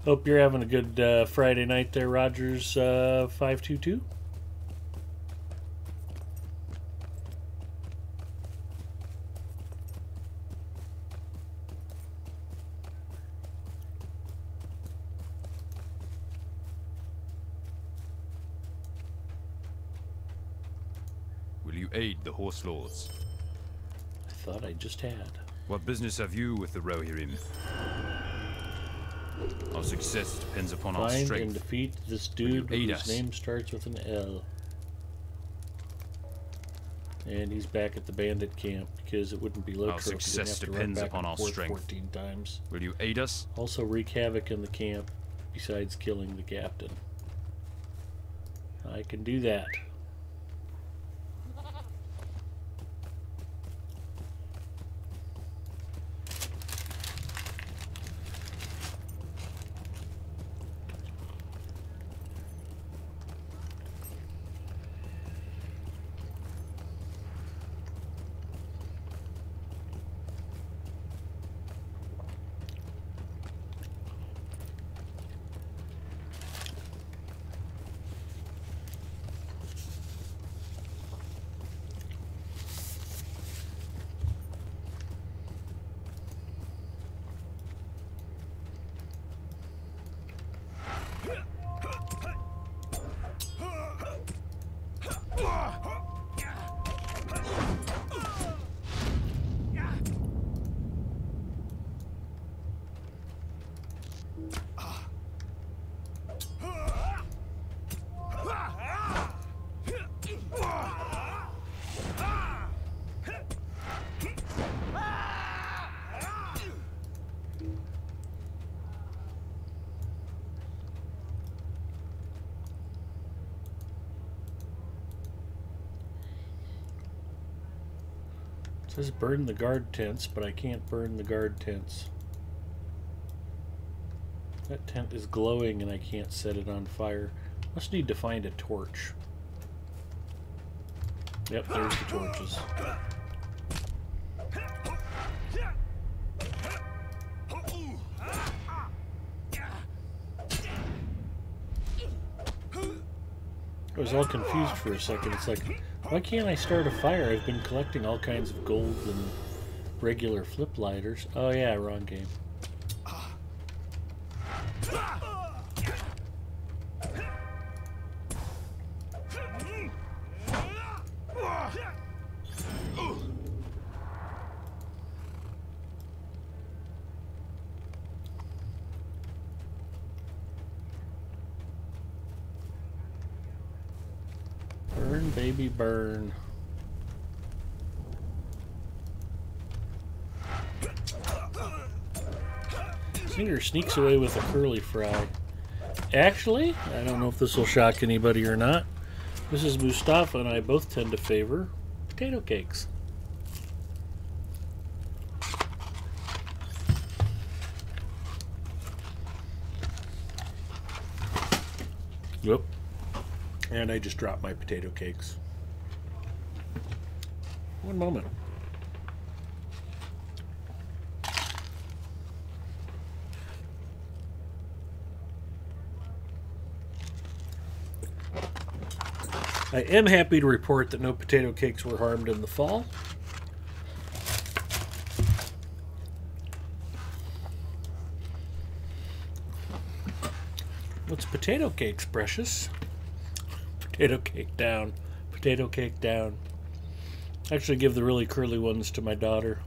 Hope you're having a good Friday night there, Rogers 522. Will you aid the horse lords? I thought I just had. What business have you with the Rohirrim? Our success depends upon our Find strength. and defeat this dude aid whose us? name starts with an L. And he's back at the bandit camp because it wouldn't be low Our trophy. success Didn't have to run depends back upon and our forth strength. 14 times. Will you aid us? Also wreak havoc in the camp besides killing the captain. I can do that. It says burn the guard tents, but I can't burn the guard tents. That tent is glowing and I can't set it on fire. Must need to find a torch. Yep, there's the torches. I was all confused for a second. It's like, why can't I start a fire? I've been collecting all kinds of gold and regular flip lighters. Oh yeah, wrong game. Burn, baby, burn. Singer sneaks away with a curly fry. Actually, I don't know if this will shock anybody or not. Mrs. Mustafa and I both tend to favor potato cakes. Yep. And I just dropped my potato cakes. One moment. I am happy to report that no potato cakes were harmed in the fall. What's potato cakes, precious? Potato cake down. Potato cake down. Actually give the really curly ones to my daughter.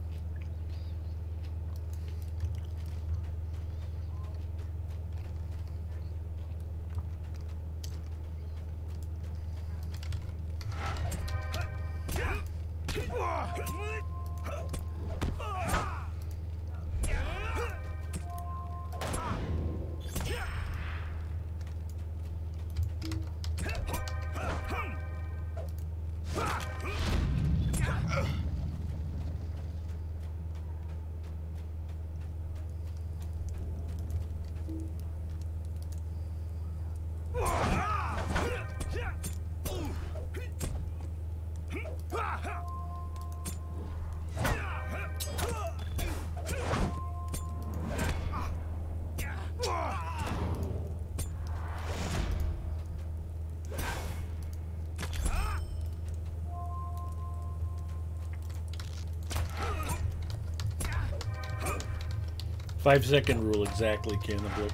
Five-second rule exactly, Cannibal.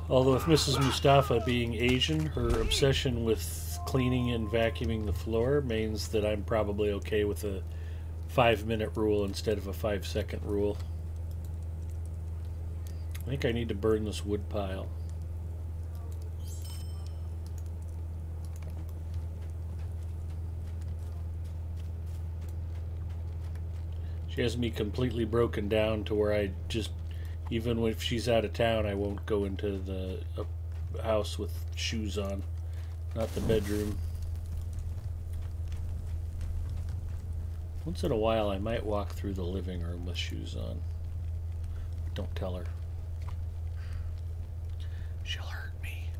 Although with Mrs. Mustafa being Asian, her obsession with cleaning and vacuuming the floor means that I'm probably okay with a 5-minute rule instead of a 5-second rule. I think I need to burn this wood pile. She has me completely broken down to where I just, even if she's out of town, I won't go into the house with shoes on. Not the bedroom. Once in a while I might walk through the living room with shoes on. Don't tell her. She'll hurt me.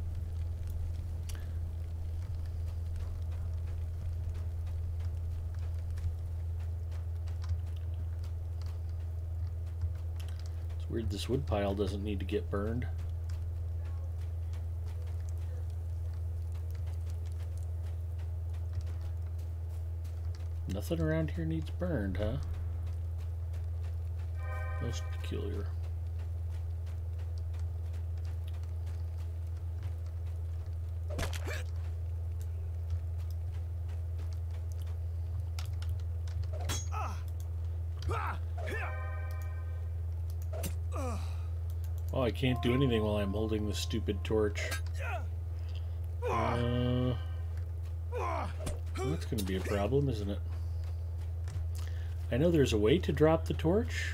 It's weird this wood pile doesn't need to get burned. Nothing around here needs burned, huh? Most peculiar. Oh, I can't do anything while I'm holding the stupid torch. That's going to be a problem, isn't it? I know there's a way to drop the torch.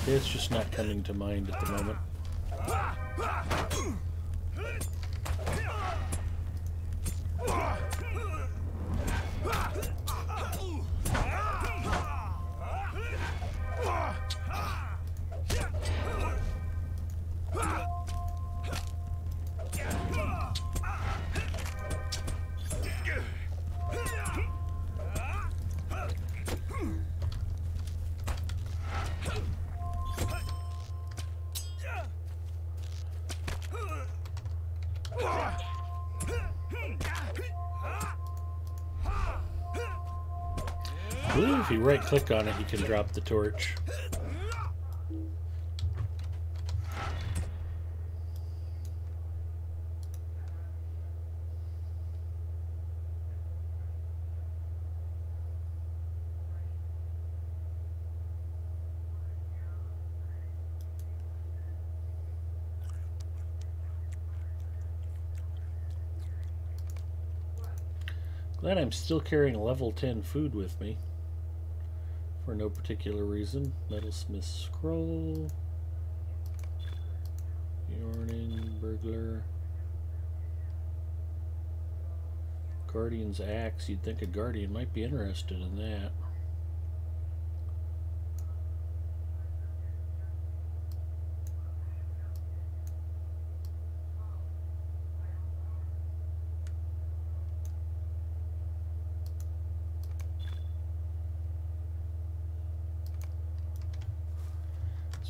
It's just not coming to mind at the moment. I believe if you right-click on it, you can drop the torch. Glad I'm still carrying level 10 food with me. For no particular reason. Metalsmith scroll. Yarning, burglar. Guardian's axe. You'd think a guardian might be interested in that.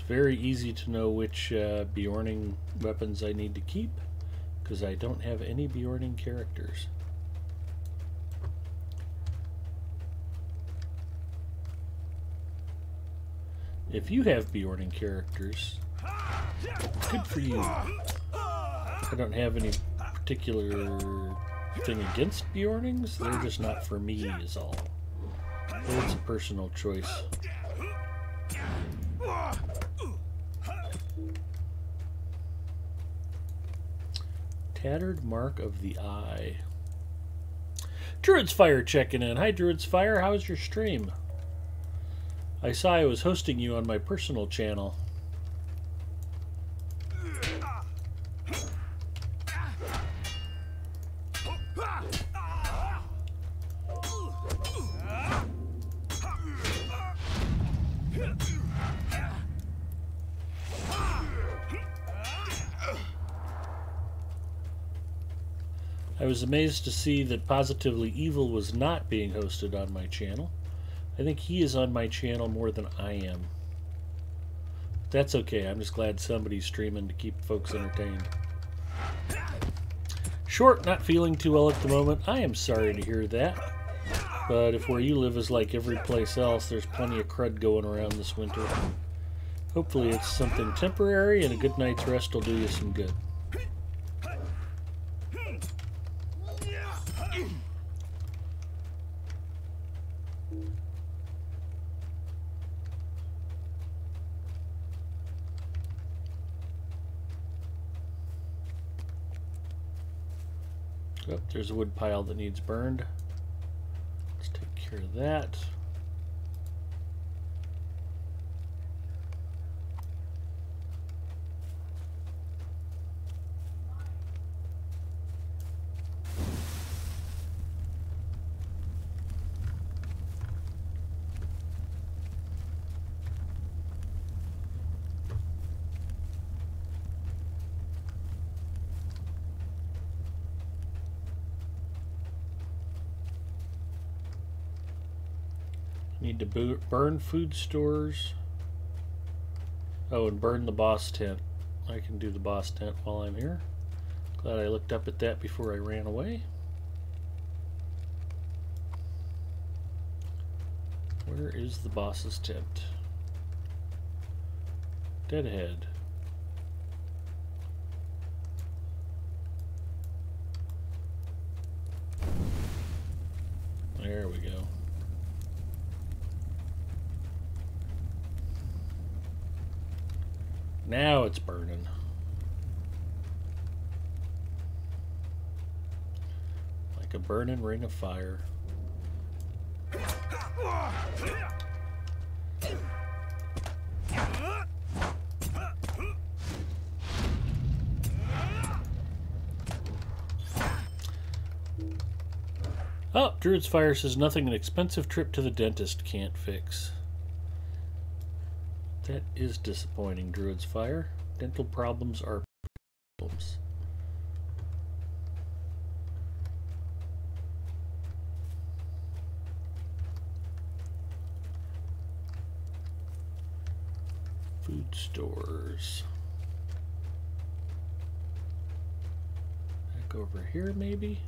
Very easy to know which Bjorning weapons I need to keep, because I don't have any Bjorning characters. If you have Bjorning characters, good for you. I don't have any particular thing against Bjornings, they're just not for me is all. It's a personal choice. Tattered Mark of the Eye. Druid's Fire checking in. Hi, Druid's Fire. How's your stream? I saw I was hosting you on my personal channel. I was amazed to see that Positively Evil was not being hosted on my channel. I think he is on my channel more than I am. That's okay. I'm just glad somebody's streaming to keep folks entertained. Short, not feeling too well at the moment. I am sorry to hear that. But if where you live is like every place else, there's plenty of crud going around this winter. Hopefully it's something temporary and a good night's rest will do you some good. Oh, there's a wood pile that needs burned. Let's take care of that. Need to burn food stores. Oh, and burn the boss tent. I can do the boss tent while I'm here. Glad I looked up at that before I ran away. Where is the boss's tent? Dead ahead. There we go. Now it's burning. Like a burning ring of fire. Oh, Druid's Fire says nothing an expensive trip to the dentist can't fix. That is disappointing, Druid's Fire. Dental problems are problems. Food stores. Back over here, maybe?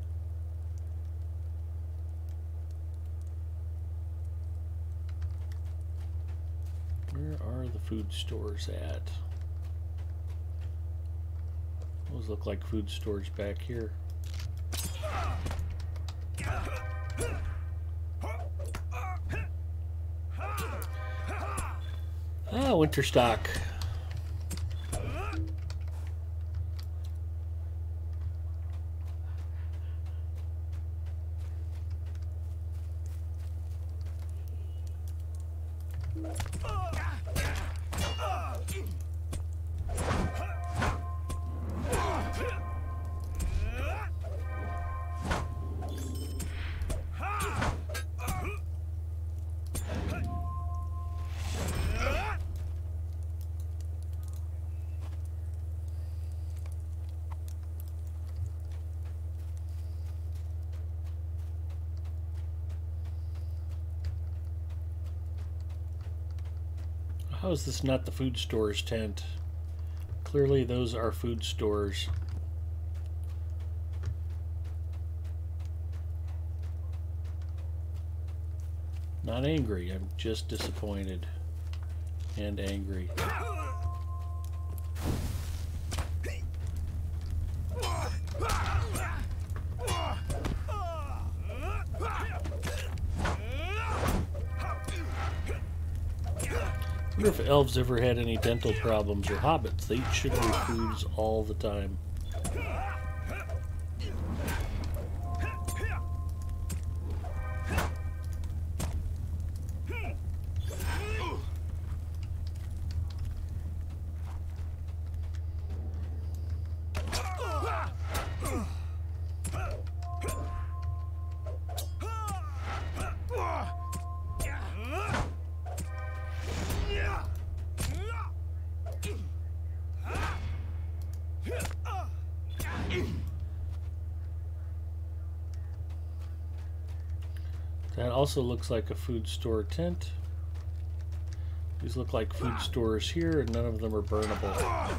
Where are the food stores at? Those look like food stores back here. Ah, winter stock. How is this not the food stores tent? Clearly those are food stores. Not angry, I'm just disappointed and angry. I wonder if elves ever had any dental problems or hobbits. They eat sugary foods all the time. That also looks like a food store tent. These look like food stores here, and none of them are burnable.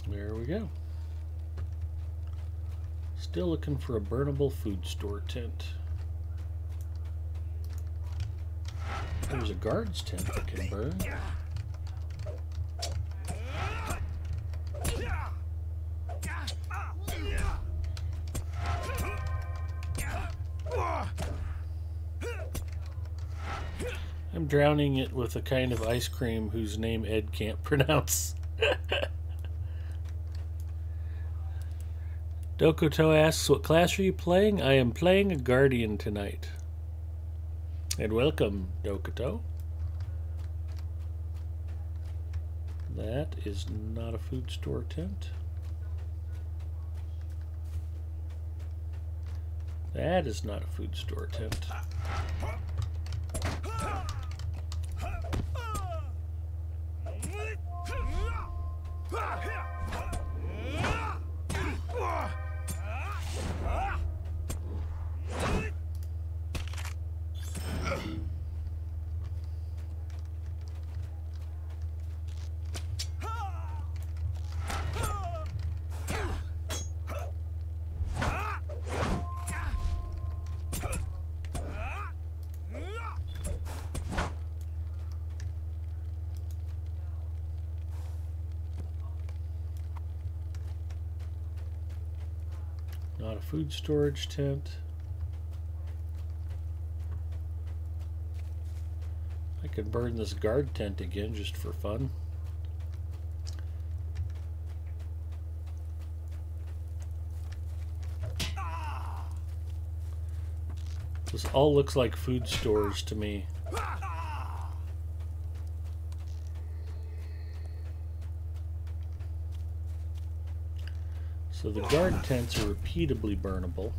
There we go. Still looking for a burnable food store tent. There's a guard's tent that can burn. I'm drowning it with a kind of ice cream whose name Ed can't pronounce. Dokuto asks, what class are you playing? I am playing a Guardian tonight. And welcome, Dokuto. That is not a food store tent. That is not a food store tent. Not a food storage tent. I could burn this guard tent again just for fun. This all looks like food stores to me. So the guard tents are repeatably burnable.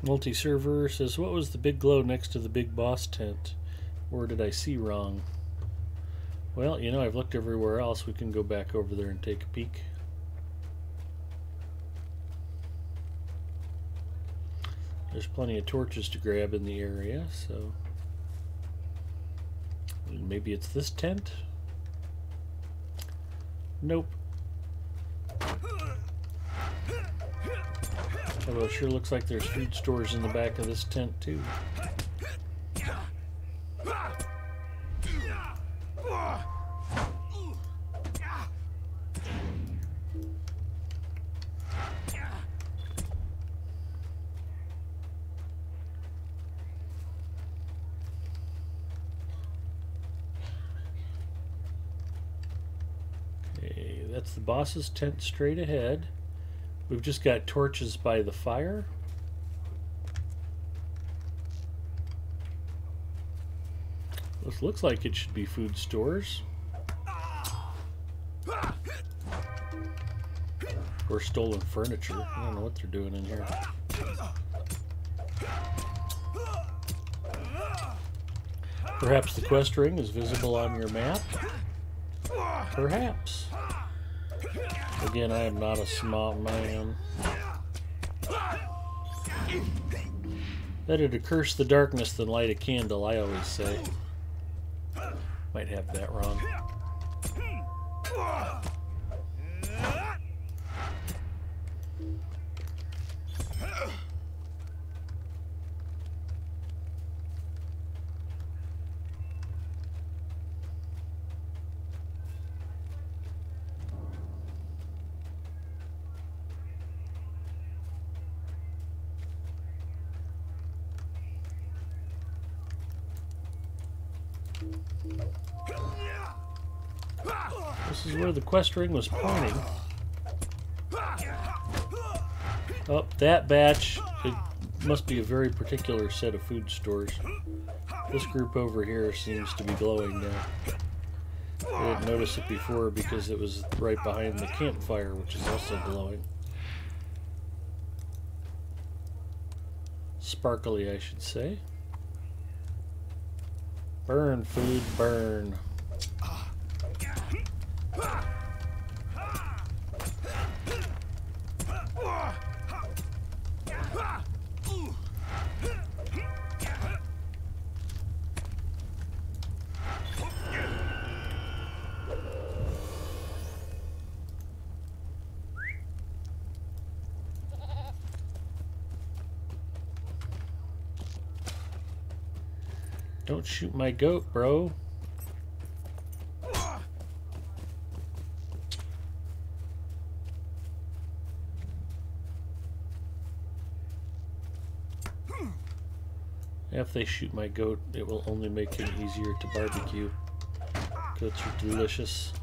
Multi-server says, what was the big glow next to the big boss tent? Or did I see wrong? Well, you know, I've looked everywhere else. We can go back over there and take a peek. There's plenty of torches to grab in the area, so maybe it's this tent? Nope. Although it sure looks like there's food stores in the back of this tent too. Okay, that's the boss's tent straight ahead. We've just got torches by the fire. This looks like it should be food stores. Or stolen furniture. I don't know what they're doing in here. Perhaps the quest ring is visible on your map? Perhaps. Again, I am not a smart man. Better to curse the darkness than light a candle, I always say. Might have that wrong. This is where the quest ring was pointing. Oh, that batch, it must be a very particular set of food stores. This group over here seems to be glowing now. I didn't notice it before because it was right behind the campfire, which is also glowing. Sparkly, I should say. Burn, food, burn. Don't shoot my goat, bro. If they shoot my goat, it will only make him easier to barbecue. Goats are delicious.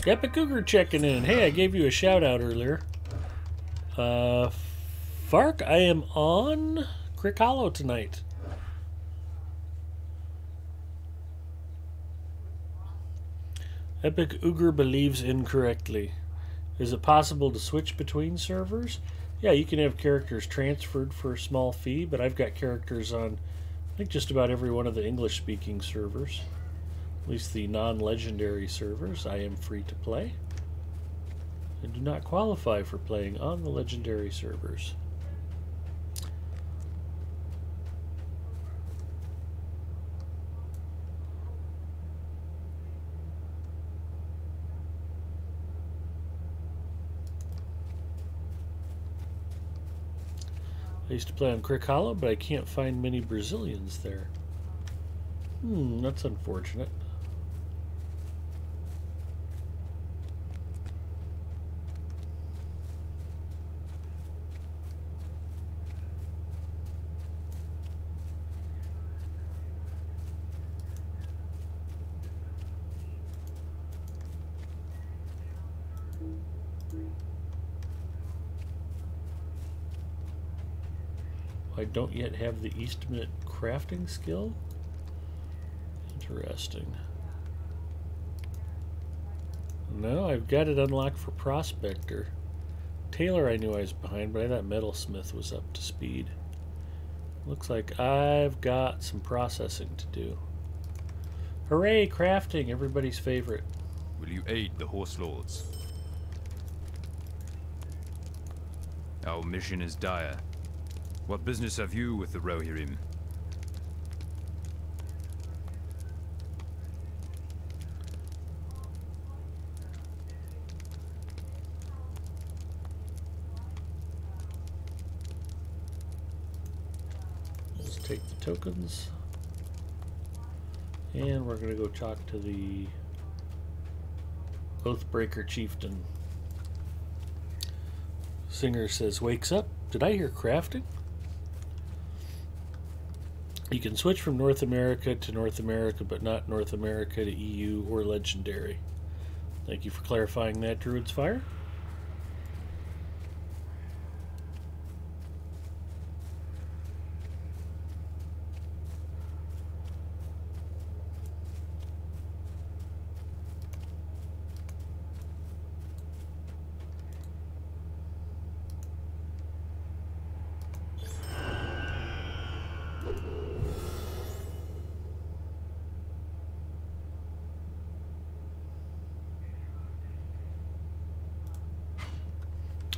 Epic Cougar checking in. Hey, I gave you a shout out earlier. Fark, I am on Crick Hollow tonight. Epic Cougar believes incorrectly. Is it possible to switch between servers? Yeah, you can have characters transferred for a small fee, but I've got characters on, I think, just about every one of the English-speaking servers. At least the non-legendary servers, I am free to play. I do not qualify for playing on the legendary servers. I used to play on Crick Hollow, but I can't find many Brazilians there. That's unfortunate. I don't yet have the Eastman crafting skill. Interesting. No, I've got it unlocked for Prospector. Taylor I knew I was behind, but I thought Metalsmith was up to speed. Looks like I've got some processing to do. Hooray, crafting, everybody's favorite. Will you aid the Horse Lords? Our mission is dire. What business have you with the Rohirrim? Let's take the tokens. And we're going to go talk to the Oathbreaker Chieftain. Singer says, wakes up. Did I hear crafting? You can switch from North America to North America, but not North America to EU or Legendary. Thank you for clarifying that, Druid's Fire.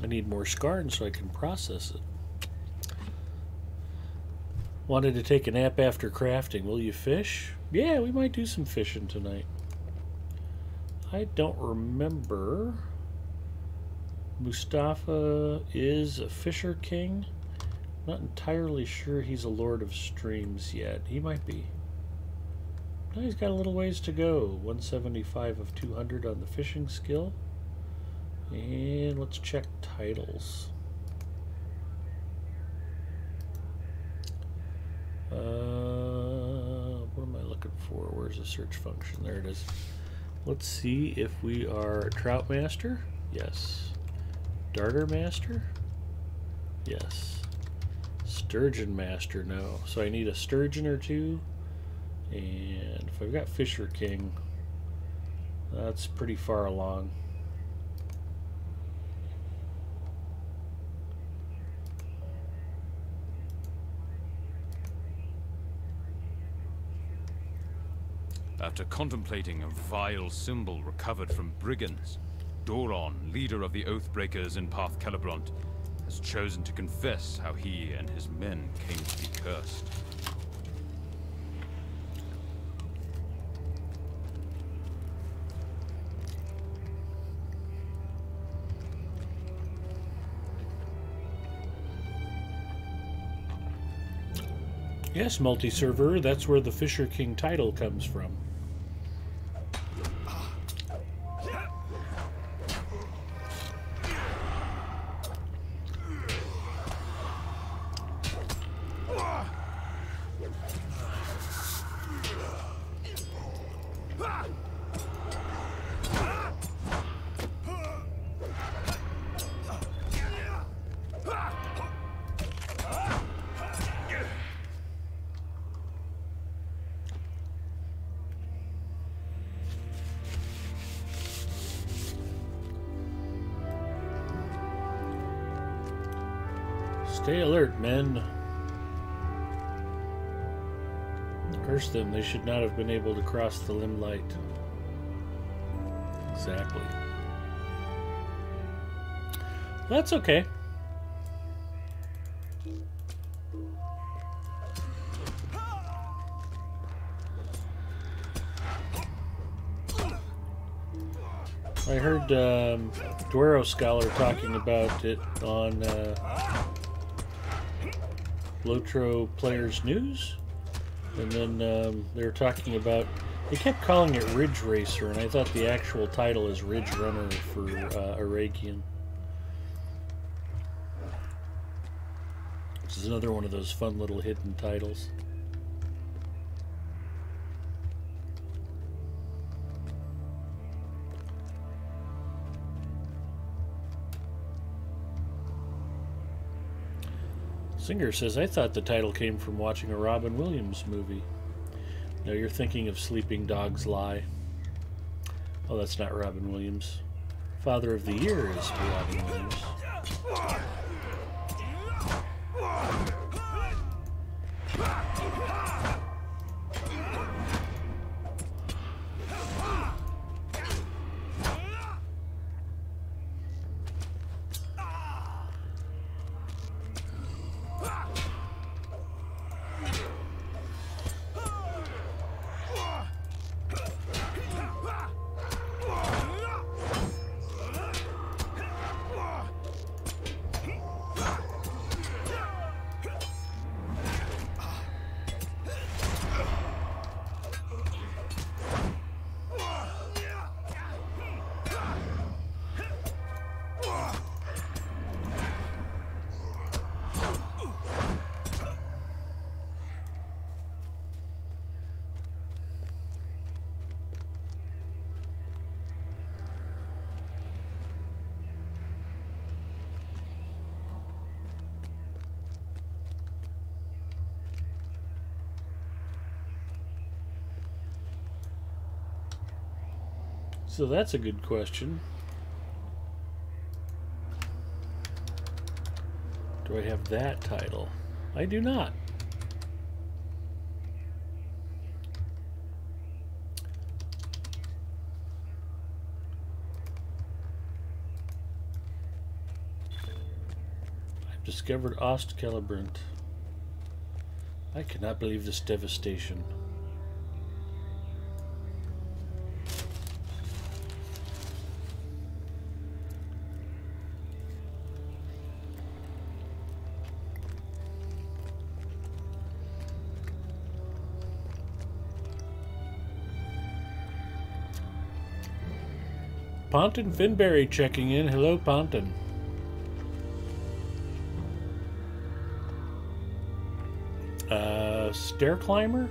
I need more scarn so I can process it. Wanted to take a nap after crafting. Will you fish? Yeah, we might do some fishing tonight. I don't remember. Mustafa is a fisher king. Not entirely sure he's a lord of streams yet. He might be. No, he's got a little ways to go. 175 of 200 on the fishing skill. And let's check titles. What am I looking for? Where's the search function? There it is. Let's see if we are Trout Master. Yes. Darter Master? Yes. Sturgeon Master? No. So I need a sturgeon or two. And if I've got Fisher King, that's pretty far along. After contemplating a vile symbol recovered from brigands, Doron, leader of the Oathbreakers in Path Celebrant, has chosen to confess how he and his men came to be cursed. Yes, multi-server, that's where the Fisher King title comes from. Stay alert, men. Curse them, they should not have been able to cross the limelight. Exactly. That's okay. I heard Duero Scholar talking about it on Lotro Players News, and then they were talking about, they kept calling it Ridge Racer, and I thought the actual title is Ridge Runner for Aragian, which is another one of those fun little hidden titles. Singer says, I thought the title came from watching a Robin Williams movie. No, you're thinking of Sleeping Dogs Lie. Oh, that's not Robin Williams. Father of the Year is Robin Williams. So that's a good question. Do I have that title? I do not. I've discovered Ostcelebrant. I cannot believe this devastation. Ponton Finberry checking in. Hello, Ponton. Stair climber?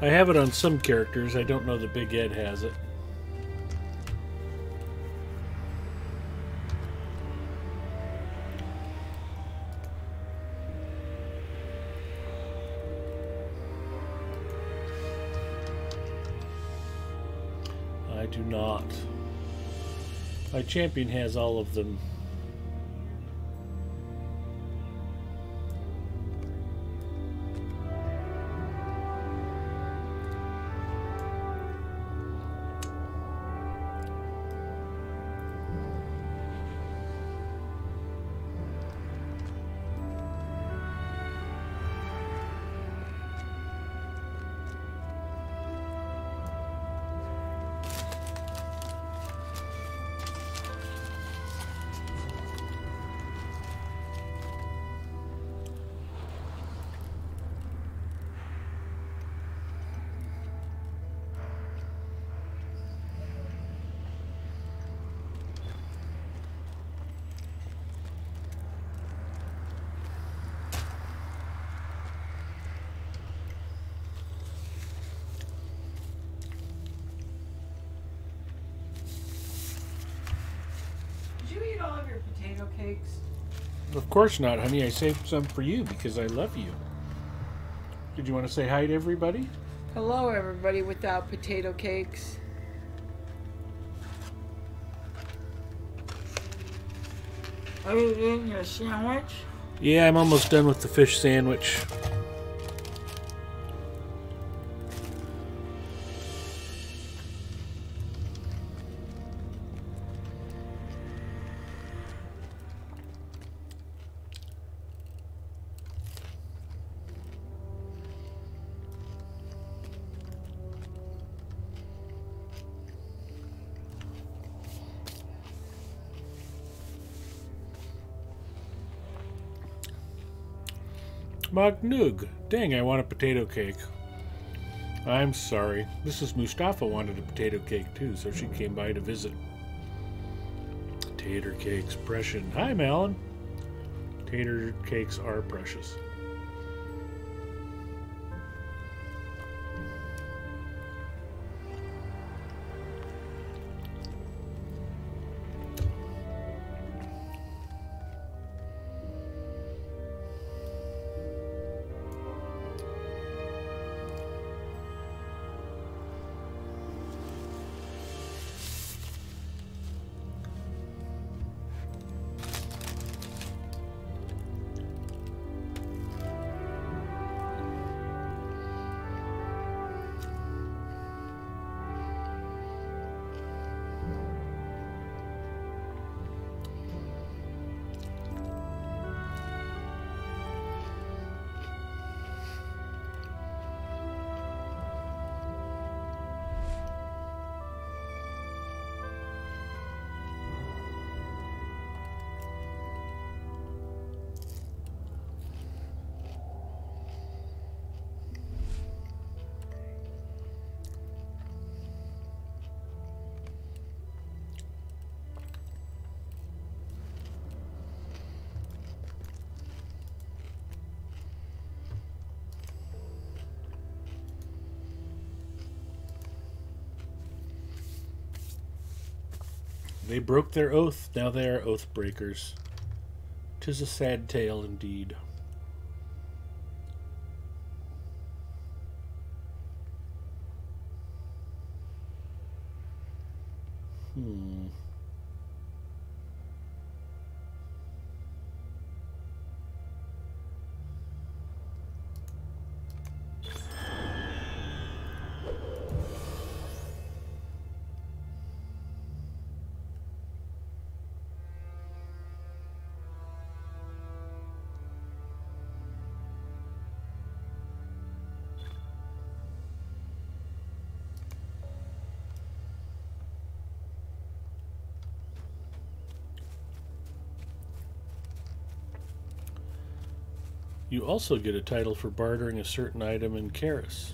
I have it on some characters. I don't know that Big Ed has it. I do not. My champion has all of them. Potato cakes. Of course not, honey. I saved some for you because I love you. Did you want to say hi to everybody? Hello, everybody without potato cakes. Are you eating your sandwich? Yeah, I'm almost done with the fish sandwich. Magnug. Dang, I want a potato cake. I'm sorry. Mrs. Mustafa wanted a potato cake too, so she came by to visit. Tater cakes, precious. Hi, Malin. Tater cakes are precious. They broke their oath, now they are oath breakers. 'Tis a sad tale indeed. You also get a title for bartering a certain item in Karis.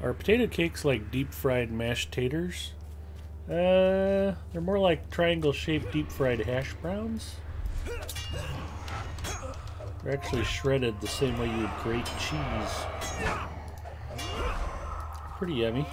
Are potato cakes like deep-fried mashed taters? They're more like triangle-shaped deep-fried hash browns. They're actually shredded the same way you would grate cheese. Pretty yummy.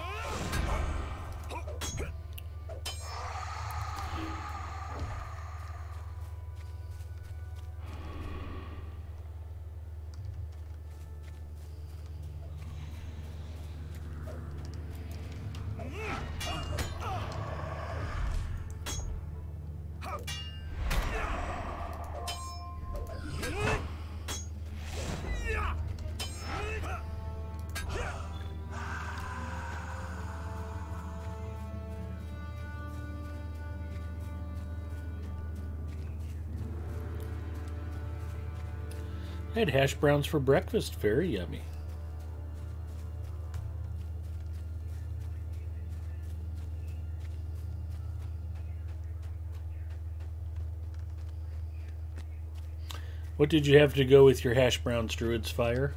I had hash browns for breakfast. Very yummy. What did you have to go with your hash browns, Druid's Fire?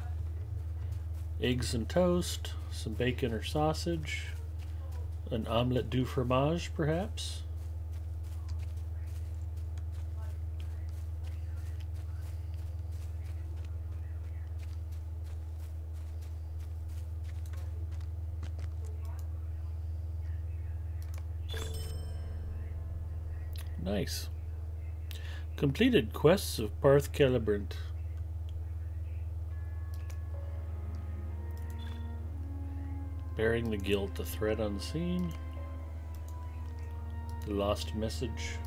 Eggs and toast, some bacon or sausage, an omelette du fromage, perhaps? Nice. Completed quests of Parth Celebrant. Bearing the guilt, the threat unseen. The lost message.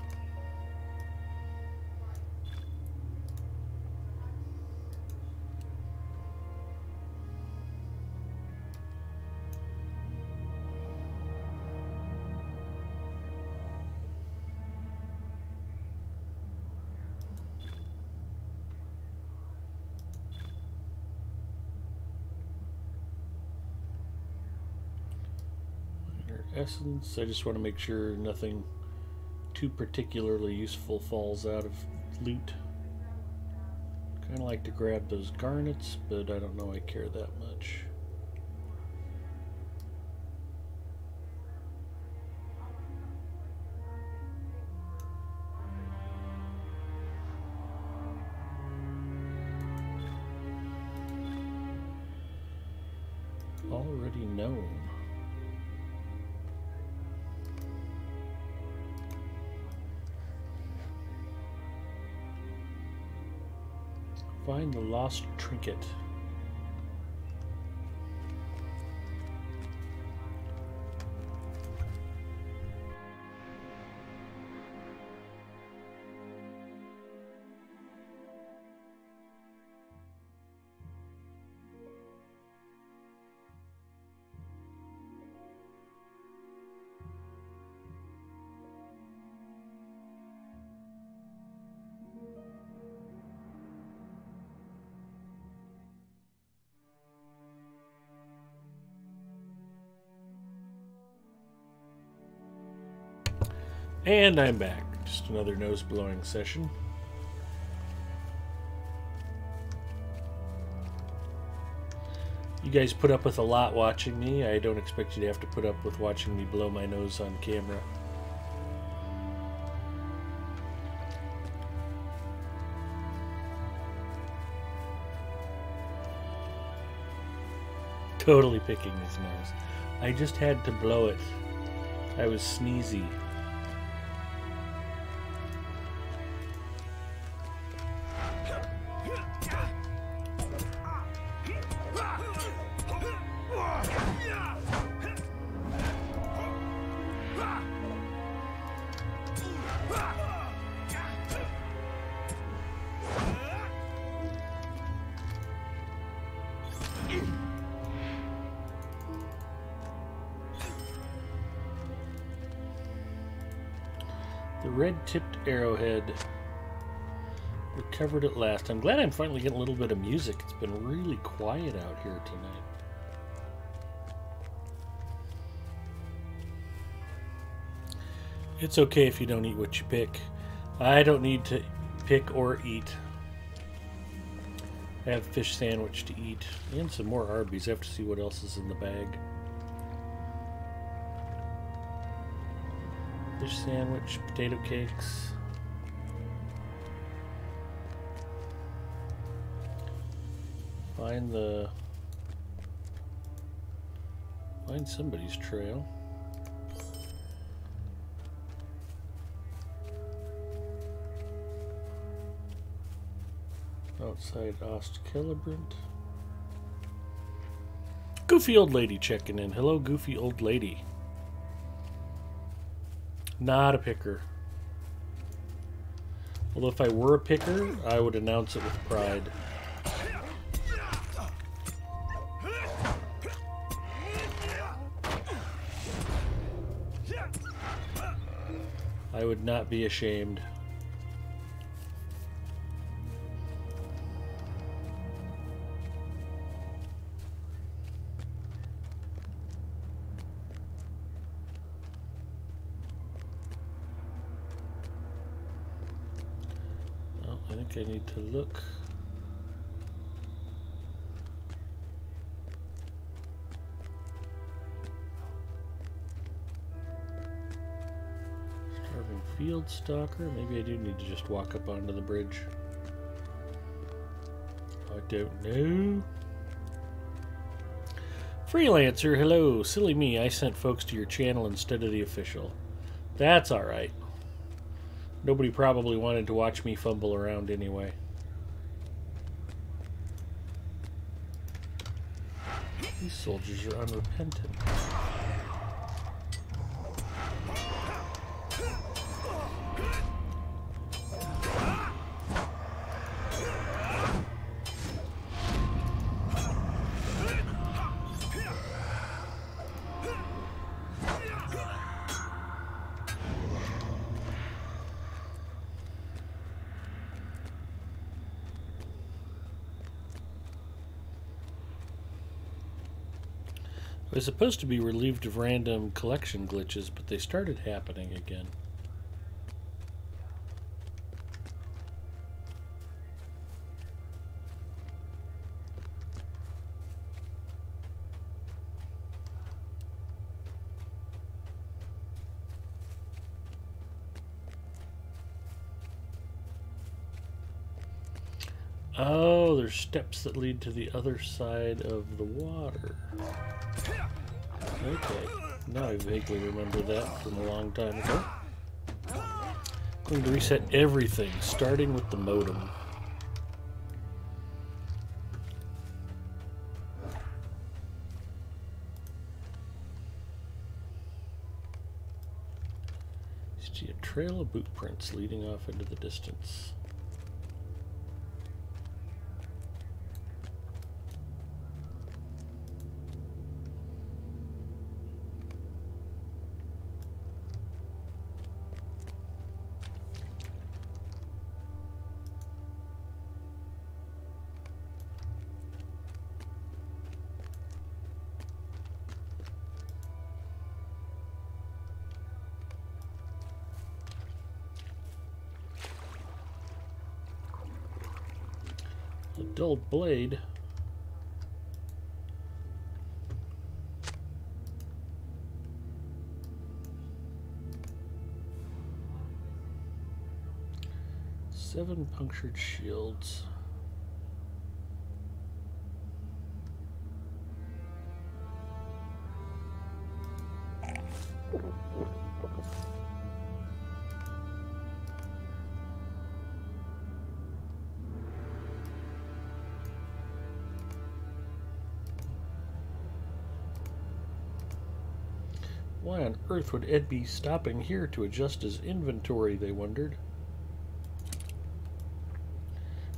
Essence. I just want to make sure nothing too particularly useful falls out of loot. Kind of like to grab those garnets, but I don't know I care that much. Already known. Find the lost trinket. And I'm back. Just another nose-blowing session. You guys put up with a lot watching me. I don't expect you to have to put up with watching me blow my nose on camera. Totally picking his nose. I just had to blow it. I was sneezy. The red-tipped arrowhead. Recovered at last. I'm glad I'm finally getting a little bit of music. It's been really quiet out here tonight. It's okay if you don't eat what you pick. I don't need to pick or eat. I have a fish sandwich to eat and some more Arby's. I have to see what else is in the bag. Fish sandwich, potato cakes. Find somebody's trail. Outside Ostkillebrand. Goofy old lady checking in. Hello, goofy old lady. Not a picker. Although if I were a picker, I would announce it with pride. I would not be ashamed. Well, I think I need to look. Field stalker. Maybe I do need to just walk up onto the bridge. I don't know. Freelancer, hello. Silly me, I sent folks to your channel instead of the official. That's alright. Nobody probably wanted to watch me fumble around anyway. These soldiers are unrepentant. I was supposed to be relieved of random collection glitches, but they started happening again. Oh, there's steps that lead to the other side of the water. Okay, now I vaguely remember that from a long time ago. Going to reset everything, starting with the modem. You see a trail of boot prints leading off into the distance. A dulled blade. Seven punctured shields. Why on earth would Ed be stopping here to adjust his inventory, they wondered.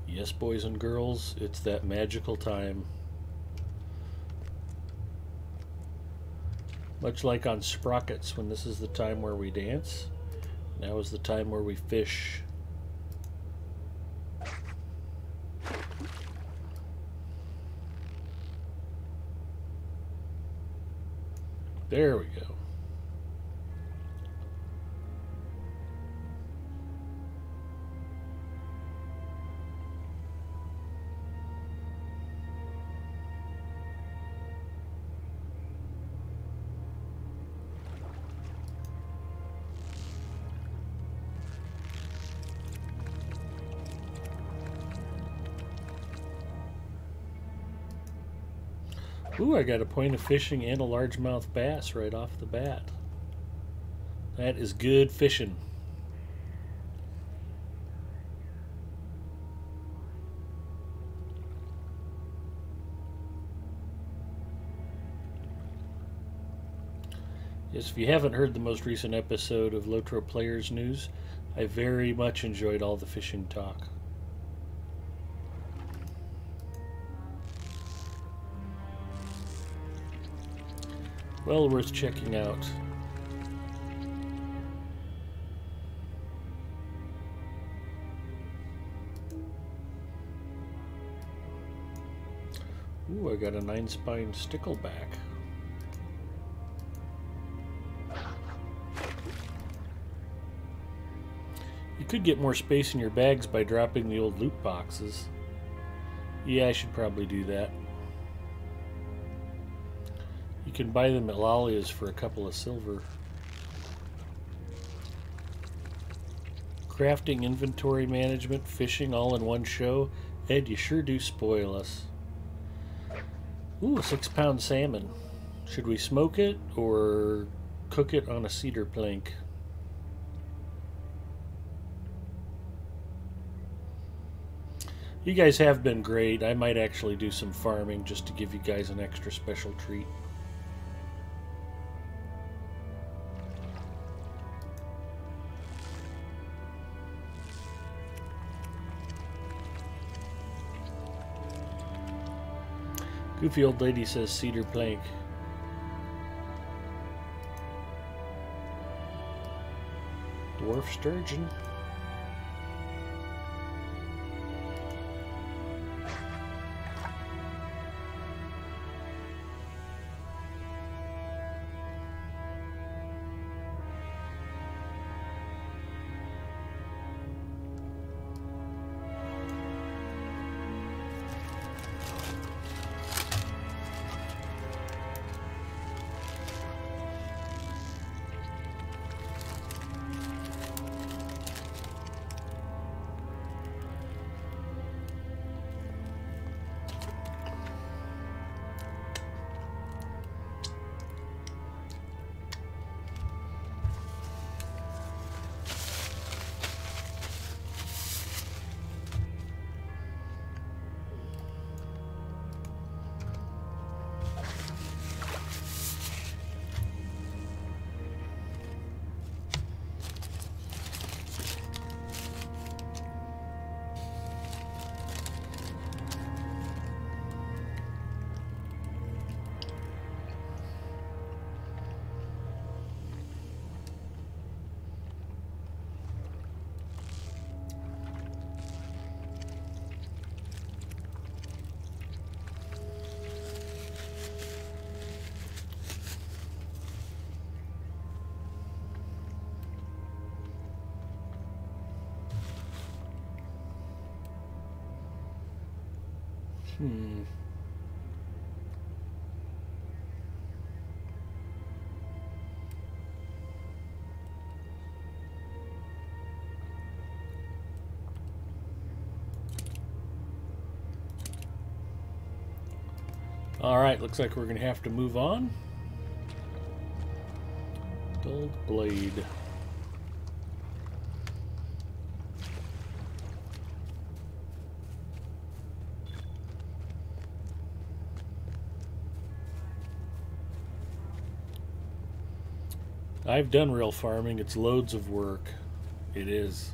Yes, boys and girls, it's that magical time. Much like on Sprockets, when this is the time where we dance, now is the time where we fish. There we go. Ooh, I got a point of fishing and a largemouth bass right off the bat. That is good fishing. Yes, if you haven't heard the most recent episode of Lotro Players News, I very much enjoyed all the fishing talk. Well worth checking out. Ooh, I got a 9-spine stickleback. You could get more space in your bags by dropping the old loot boxes. Yeah, I should probably do that. You can buy them at Lalia's for a couple of silver. Crafting, inventory management, fishing all in one show. Ed, you sure do spoil us. Ooh, a 6-pound salmon. Should we smoke it or cook it on a cedar plank? You guys have been great. I might actually do some farming just to give you guys an extra special treat. Goofy old lady says cedar plank. Dwarf sturgeon. Alright, looks like we're going to have to move on. Dulled blade. I've done real farming. It's loads of work. It is.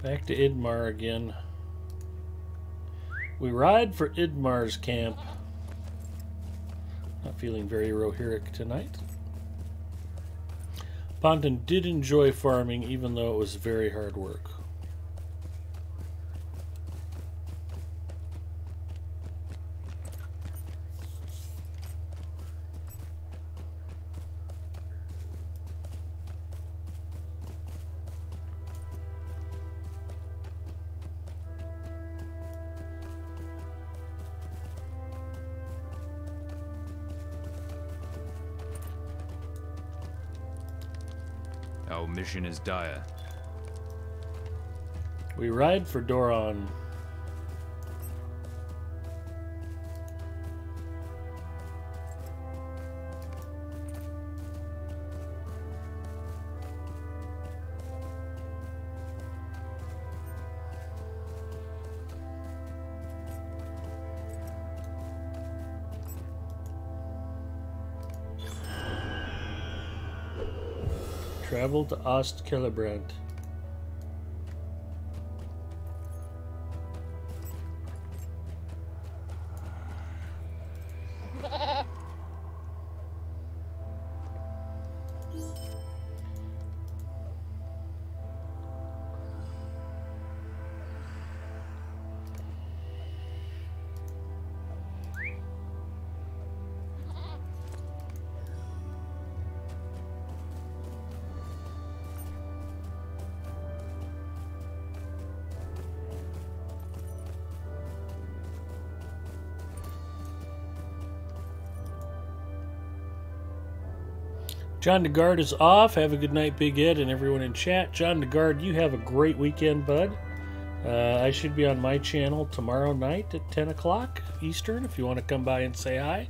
Back to Idmar again. We ride for Idmar's camp. Not feeling very Rohirric tonight. Ponton did enjoy farming, even though it was very hard work. Our mission is dire. We ride for Doron. Travel to Ost-Celebrant. John DeGard is off. Have a good night, Big Ed, and everyone in chat. John DeGard, you have a great weekend, bud. I should be on my channel tomorrow night at 10 o'clock Eastern if you want to come by and say hi.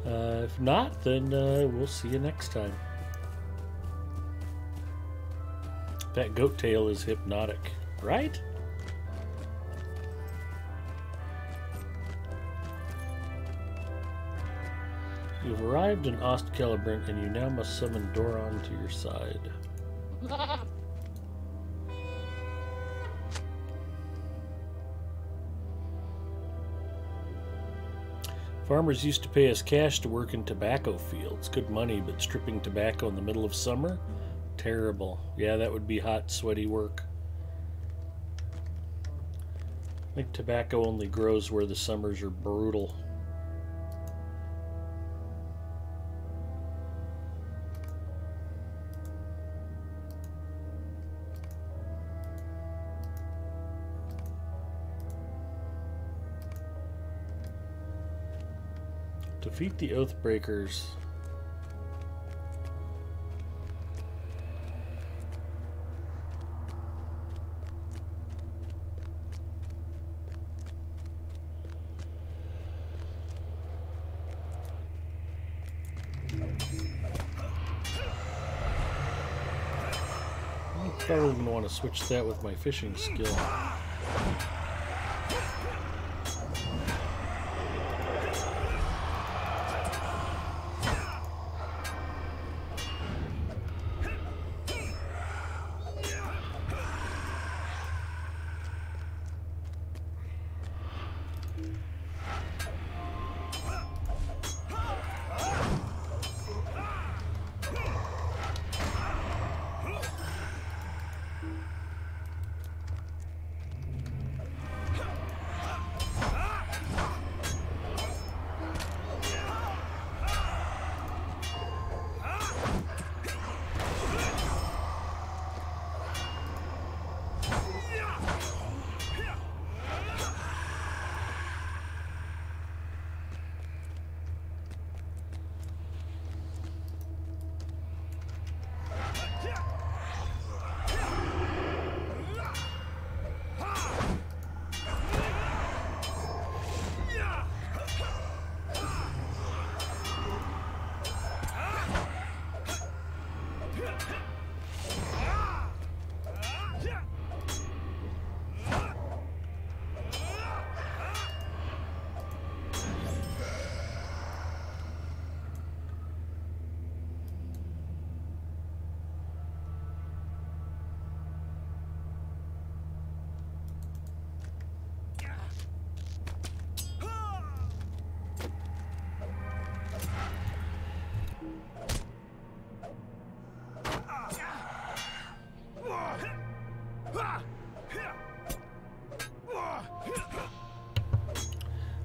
If not, then we'll see you next time. That goat tail is hypnotic, right? You've arrived in Ost-Celebrant, and you now must summon Doron to your side. Farmers used to pay us cash to work in tobacco fields. Good money, but stripping tobacco in the middle of summer? Terrible. Yeah, that would be hot, sweaty work. I think tobacco only grows where the summers are brutal. Defeat the Oathbreakers. I probably wouldn't want to switch that with my fishing skill.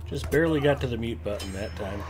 Just barely got to the mute button that time.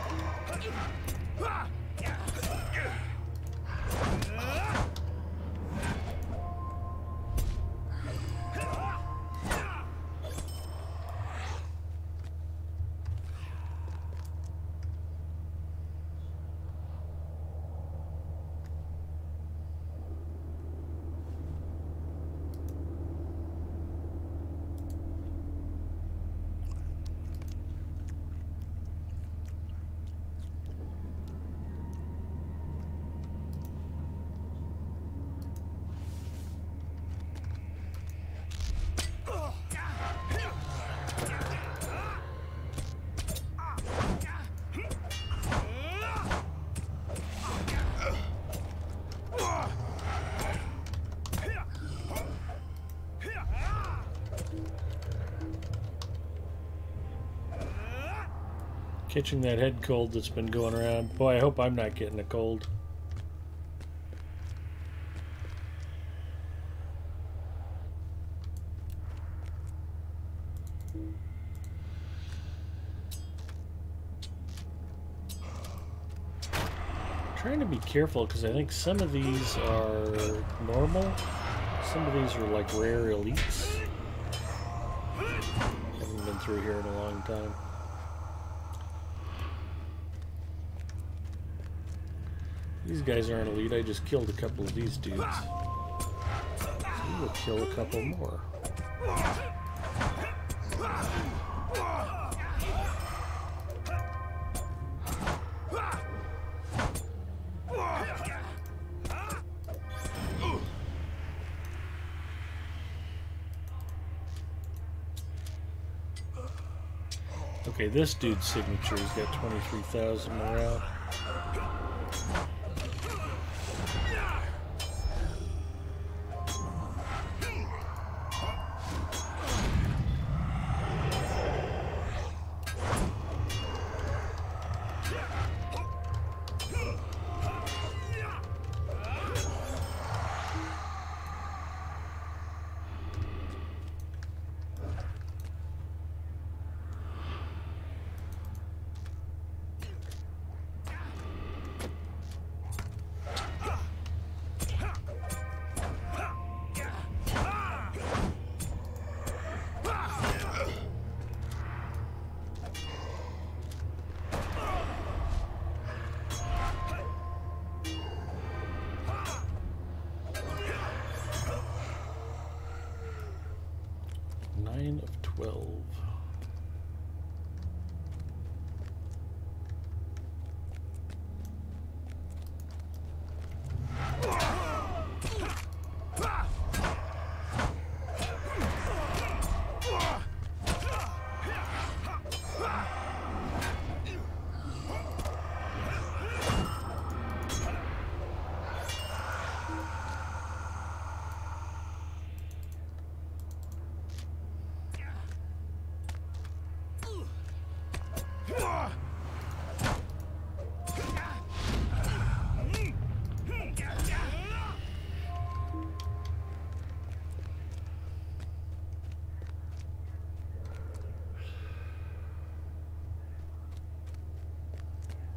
Catching that head cold that's been going around. Boy, I hope I'm not getting a cold. Trying to be careful because I think some of these are normal. Some of these are like rare elites. Haven't been through here in a long time. These guys aren't elite, I just killed a couple of these dudes. So we'll kill a couple more. Okay, this dude's signature's got 23,000 morale. Of 12.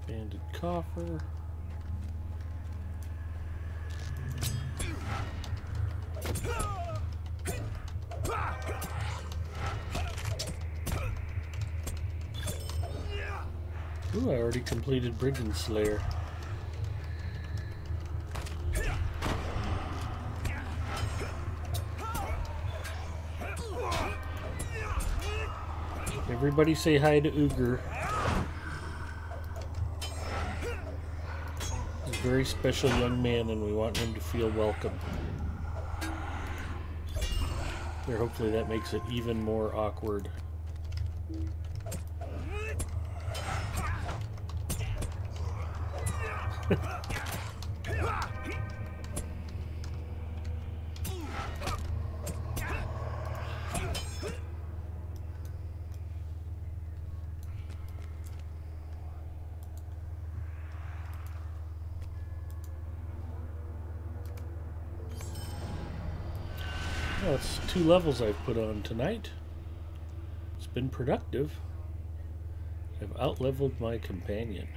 Banded coffer. Ooh, I already completed Brigand Slayer. Everybody say hi to Uger. He's a very special young man and we want him to feel welcome. There, hopefully that makes it even more awkward. Well, it's 2 levels I've put on tonight. It's been productive. I've outleveled my companion.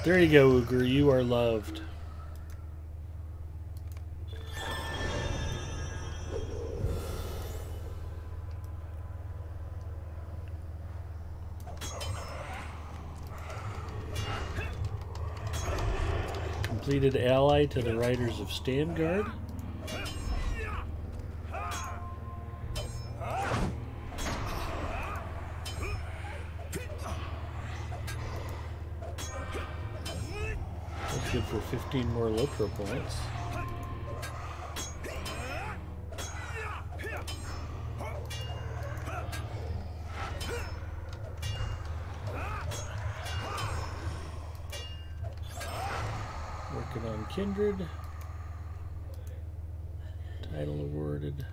There you go, Uger. You are loved. Completed ally to the Riders of Standguard. That's good for 15 more Lotro points. Working on Kindred. Title awarded.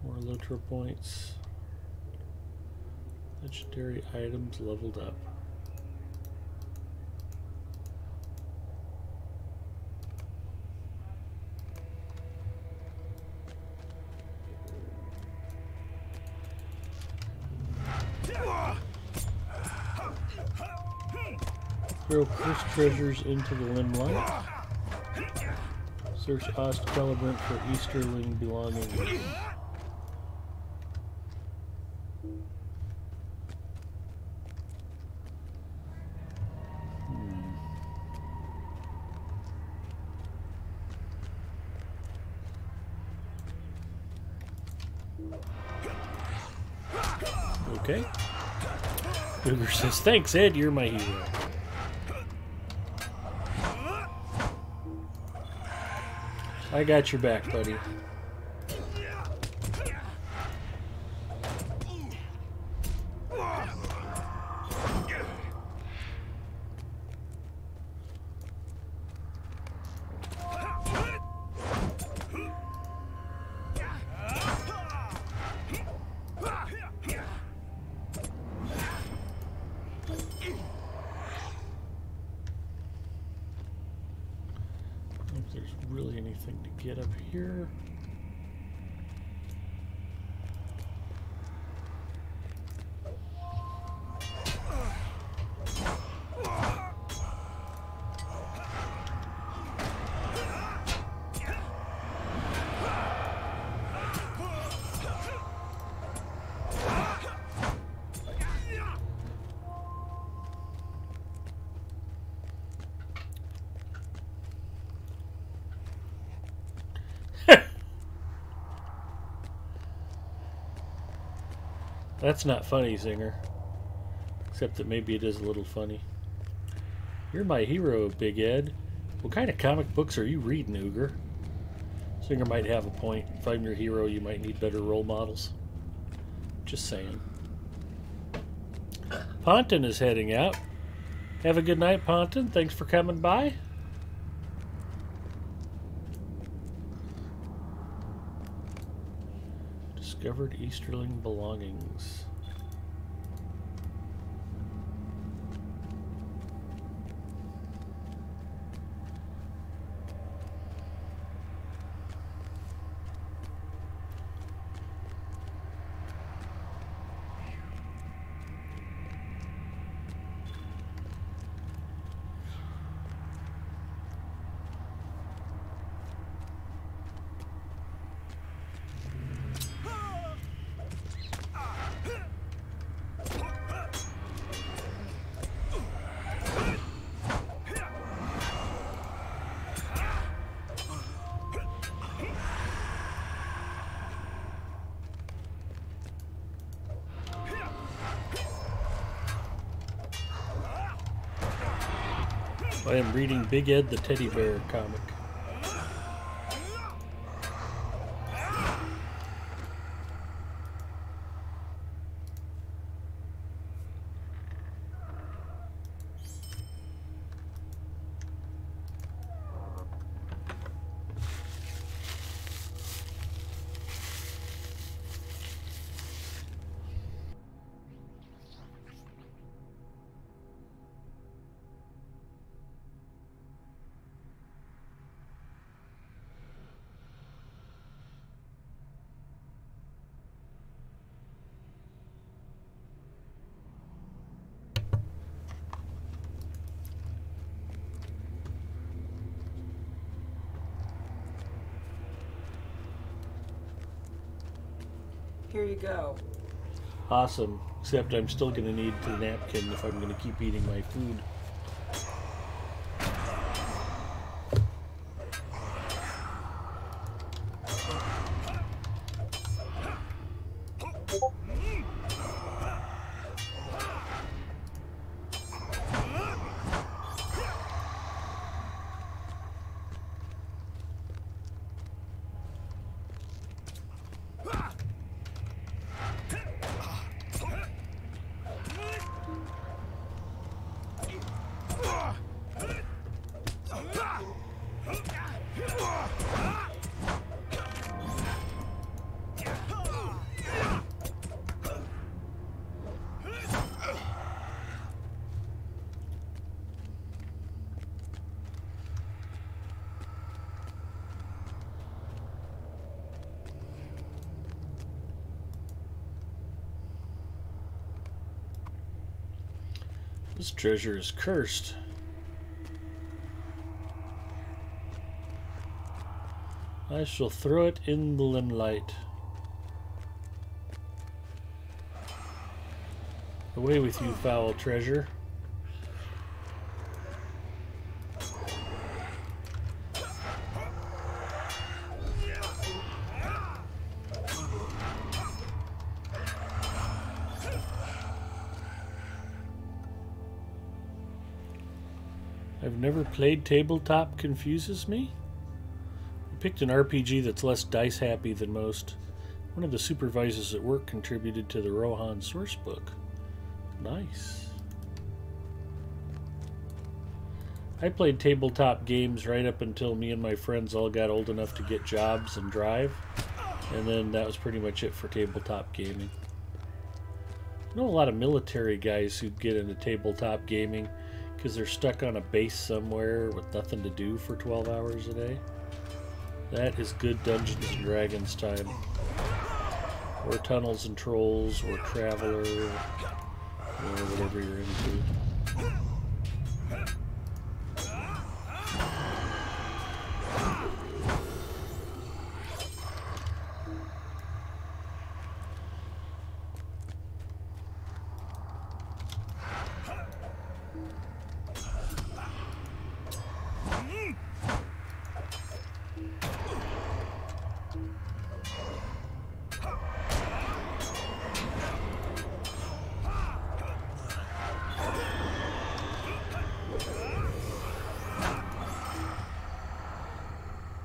More Lotro points. Legendary items leveled up. Throw cursed treasures into the limelight. Search Ostcelebrant for Easterling belongings. Okay. Uber says, thanks, Ed, you're my hero. I got your back, buddy. If there's really anything to get up here. That's not funny, Zinger. Except that maybe it is a little funny. You're my hero, Big Ed. What kind of comic books are you reading, Uger? Zinger might have a point. If I'm your hero, you might need better role models. Just saying. Ponton is heading out. Have a good night, Ponton. Thanks for coming by. Discovered Easterling belongings. I am reading Big Ed the Teddy Bear comic. Here you go. Awesome. Except I'm still going to need the napkin if I'm going to keep eating my food. This treasure is cursed. I shall throw it in the limelight. Away with you, foul treasure. I've never played tabletop. Confuses me. I picked an RPG that's less dice happy than most. One of the supervisors at work contributed to the Rohan sourcebook. Nice. I played tabletop games right up until me and my friends all got old enough to get jobs and drive. And then that was pretty much it for tabletop gaming. I know a lot of military guys who get into tabletop gaming because they're stuck on a base somewhere with nothing to do for 12 hours a day. That is good Dungeons and Dragons time. Or Tunnels and Trolls, or Traveler, or whatever you're into.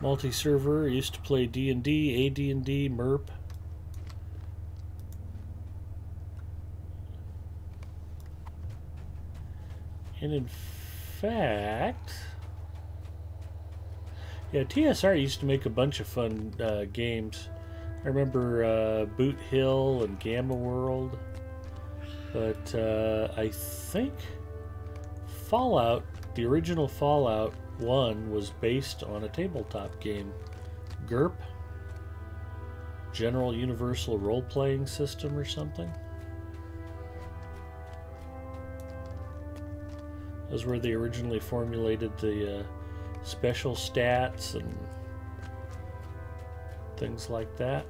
Multi-server, used to play D&D, AD&D, MERP. And in fact, yeah, TSR used to make a bunch of fun games. I remember Boot Hill and Gamma World. But I think Fallout, the original Fallout 1 was based on a tabletop game. GURP, General Universal Role-Playing System or something. That's where they originally formulated the special stats and things like that.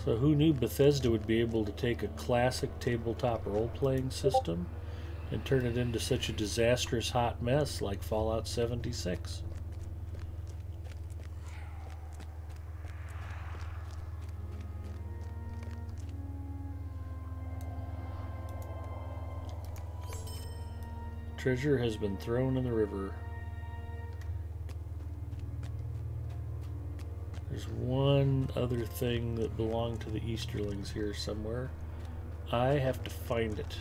So who knew Bethesda would be able to take a classic tabletop role-playing system and turn it into such a disastrous hot mess like Fallout 76? Treasure has been thrown in the river. There's one other thing that belonged to the Easterlings here somewhere. I have to find it.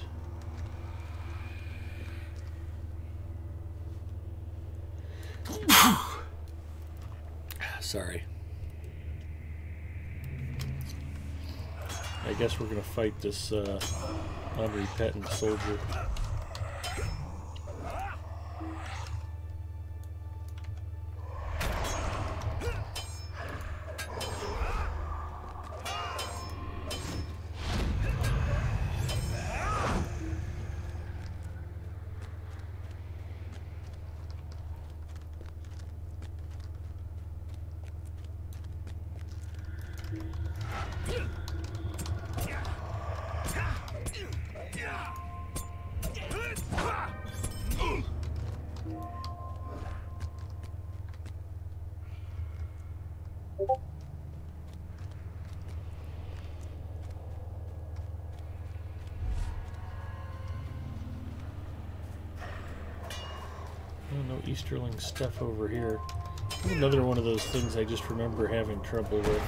Sorry. I guess we're gonna fight this unrepentant soldier. Oh, no Easterling stuff over here. Another one of those things I just remember having trouble with.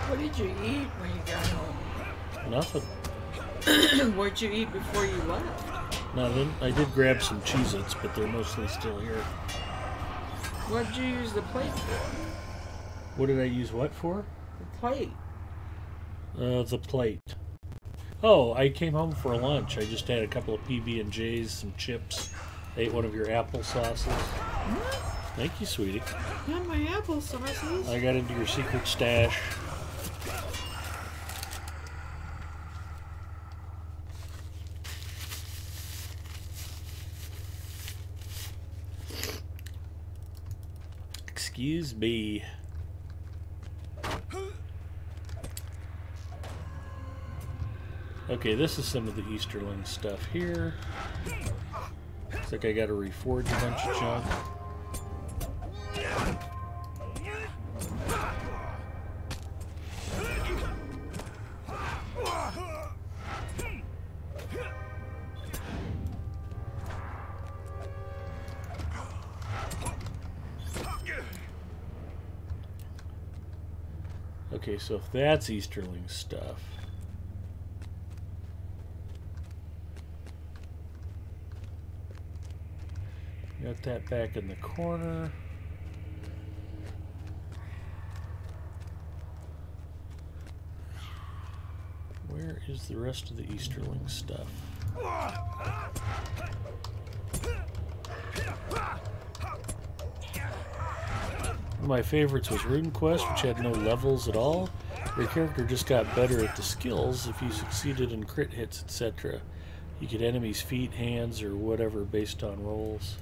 What did you eat when you got home? Nothing. What'd you eat before you left? Nothing. I did grab some Cheez-Its, but they're mostly still here. What'd you use the plate for? What did I use what for? The plate. The plate. Oh, I came home for lunch. I just had a couple of PB&Js, some chips. I ate one of your apple sauces. What? Thank you, sweetie. Not my apple sauces. I got into your secret stash. Excuse me. Okay, this is some of the Easterling stuff here. Looks like I gotta reforge a bunch of junk. Okay, so if that's Easterling stuff. Got that back in the corner. Where is the rest of the Easterling stuff? One of my favorites was Rune Quest, which had no levels at all. Your character just got better at the skills if you succeeded in crit hits, etc. You get enemies' feet, hands, or whatever based on rolls.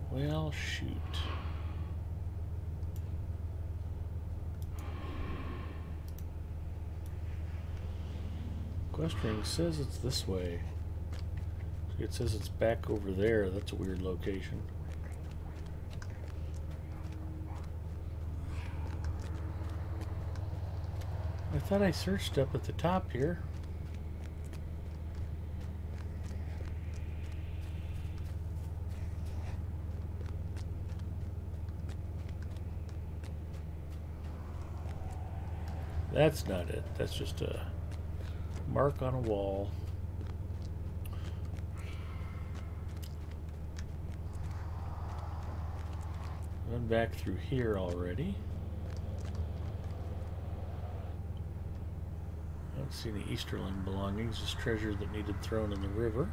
Well, shoot. Quest ring says it's this way. It says it's back over there. That's a weird location. I thought I searched up at the top here. That's not it. That's just a mark on a wall. Run back through here already. I don't see any Easterling belongings, just treasure that needed thrown in the river.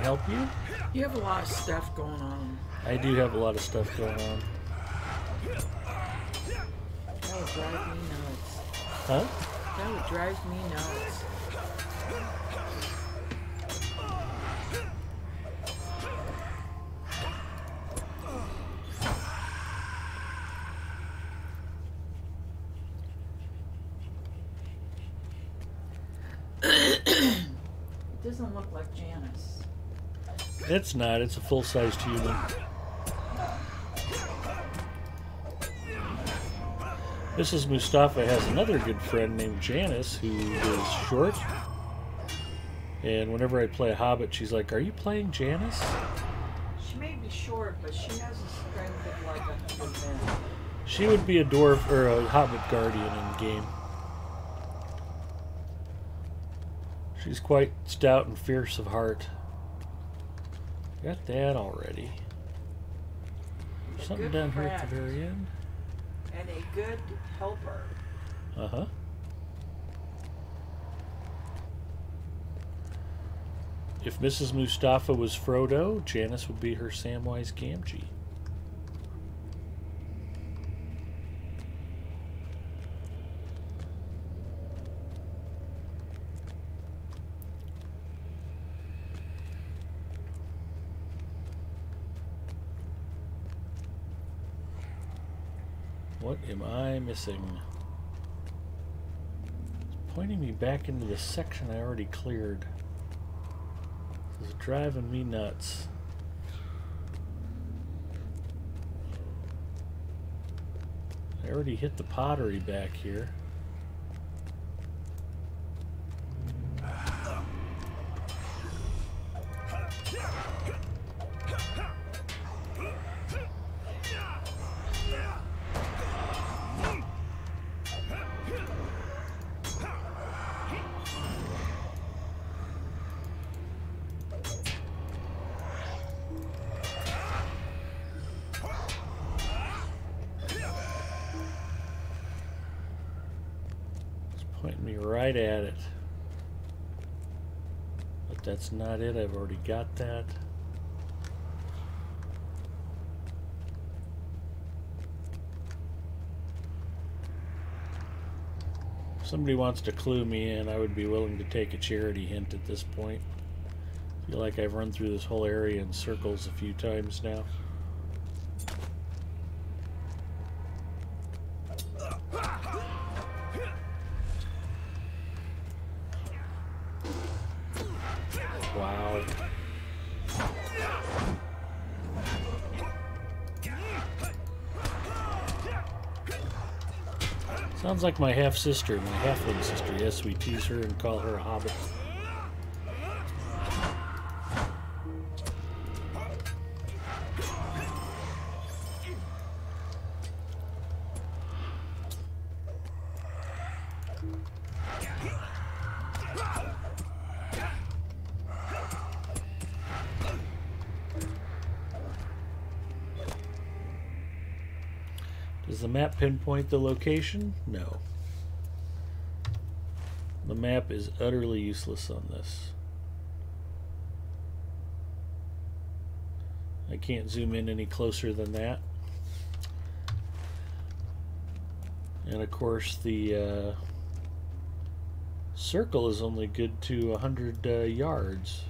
help you? You have a lot of stuff going on. I do have a lot of stuff going on. That would drive me nuts. Huh? That would drive me nuts. It doesn't look like Janice. It's not. It's a full-sized human. Mrs. Mustafa has another good friend named Janice who is short. And whenever I play a Hobbit, she's like, "Are you playing Janice?" She may be short, but she has a strength of like 100 men. She would be a dwarf or a Hobbit guardian in the game. She's quite stout and fierce of heart. Got that already. Something down here at the very end. And a good helper. Uh-huh. If Mrs. Mustafa was Frodo, Janice would be her Samwise Gamgee. What am I missing? It's pointing me back into the section I already cleared. This is driving me nuts. I already hit the pottery back here. Pointing me right at it. But that's not it. I've already got that. If somebody wants to clue me in, I would be willing to take a charity hint at this point. I feel like I've run through this whole area in circles a few times now. Wow. Sounds like my half-sister, my halfling sister. Yes, we tease her and call her a hobbit. Does the map pinpoint the location? No. The map is utterly useless on this. I can't zoom in any closer than that. And of course the circle is only good to 100 yards,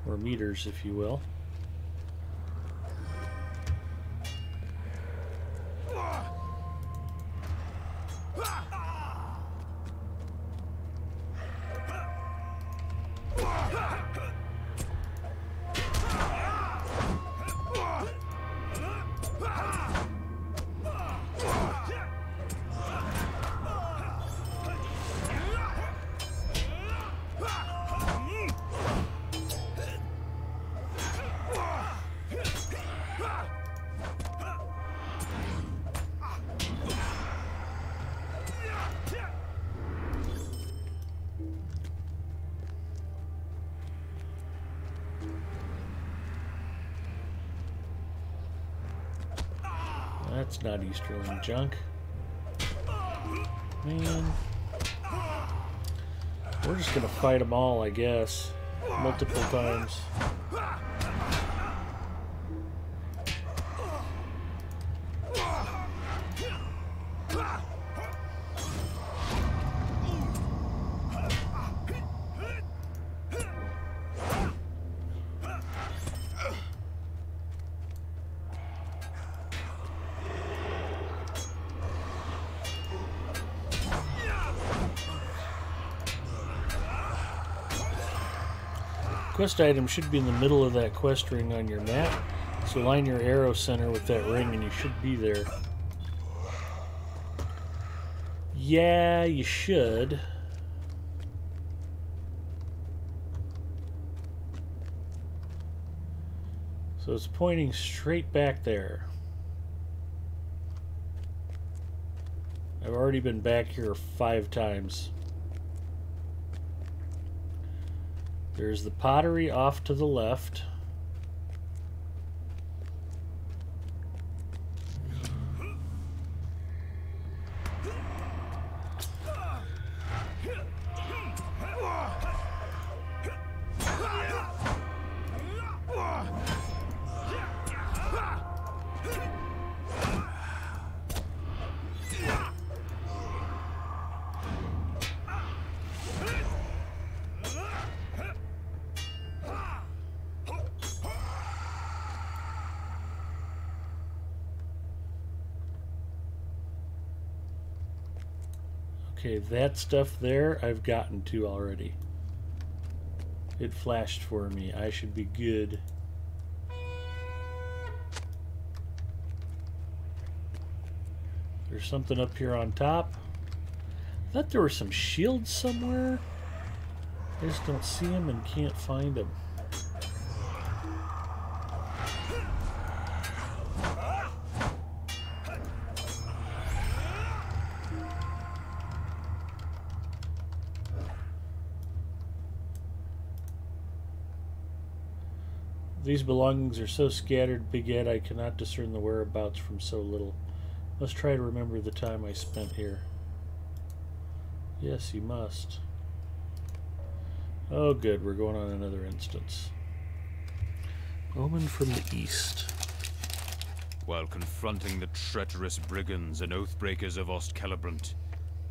or meters if you will. That's not Easterling junk. Man. We're just gonna fight them all, I guess. multiple times. Quest item should be in the middle of that quest ring on your map, so line your arrow center with that ring and you should be there. Yeah, you should. So it's pointing straight back there. I've already been back here 5 times. There's the pottery off to the left. Okay, that stuff there I've gotten to already. It flashed for me. I should be good. There's something up here on top. I thought there were some shields somewhere. I just don't see them and can't find them. These belongings are so scattered, Big Ed, I cannot discern the whereabouts from so little. Must try to remember the time I spent here. Yes, you must. Oh, good. We're going on another instance. Omen from the east. While confronting the treacherous brigands and oathbreakers of Ostcelebrant,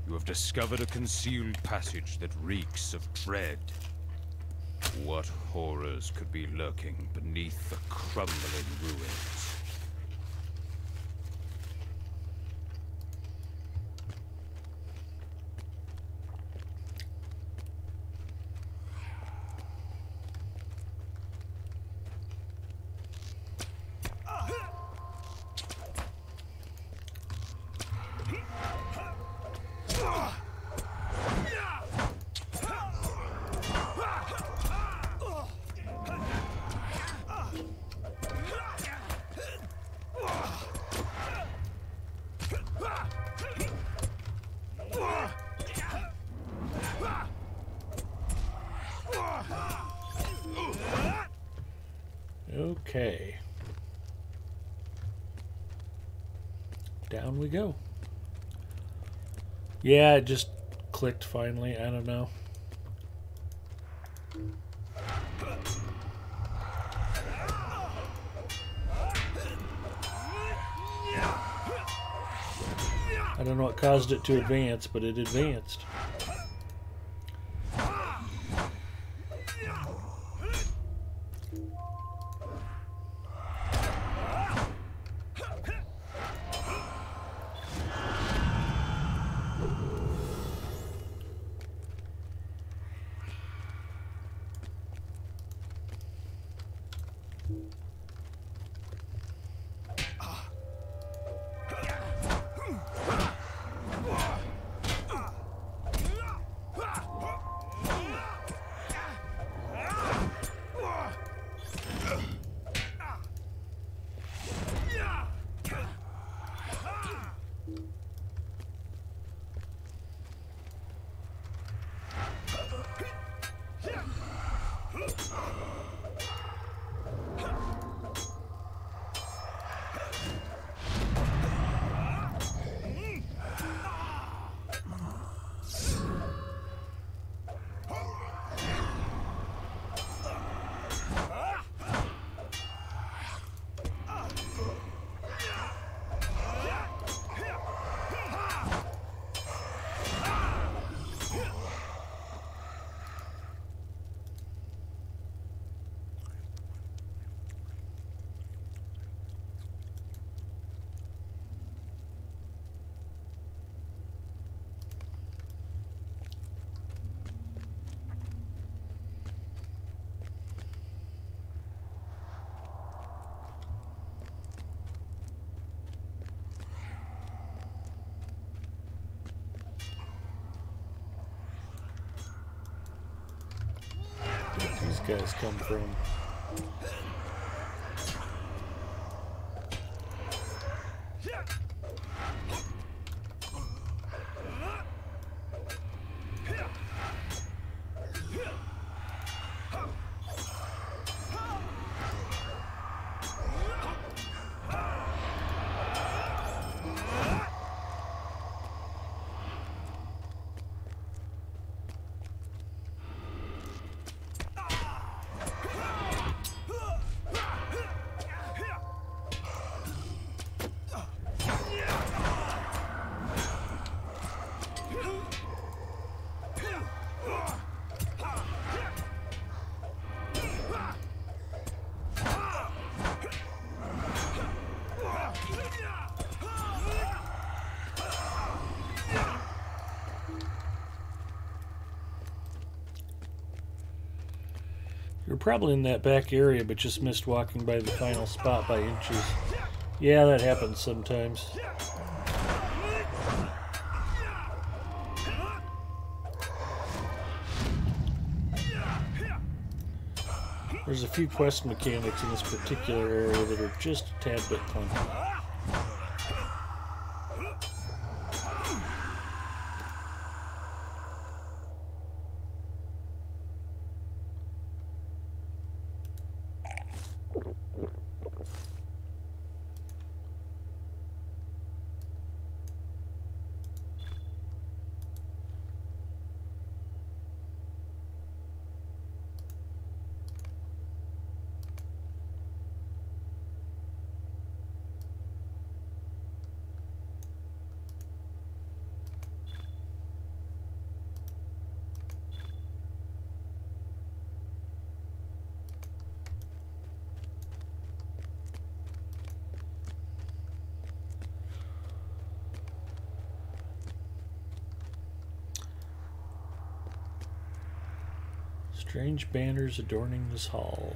you have discovered a concealed passage that reeks of dread. What horrors could be lurking beneath the crumbling ruins? Okay. Down we go. Yeah, it just clicked finally. I don't know. I don't know what caused it to advance, but it advanced. Where these guys come from. You're probably in that back area, but just missed walking by the final spot by inches. Yeah, that happens sometimes. There's a few quest mechanics in this particular area that are just a tad bit clunky. Strange banners adorning this hall.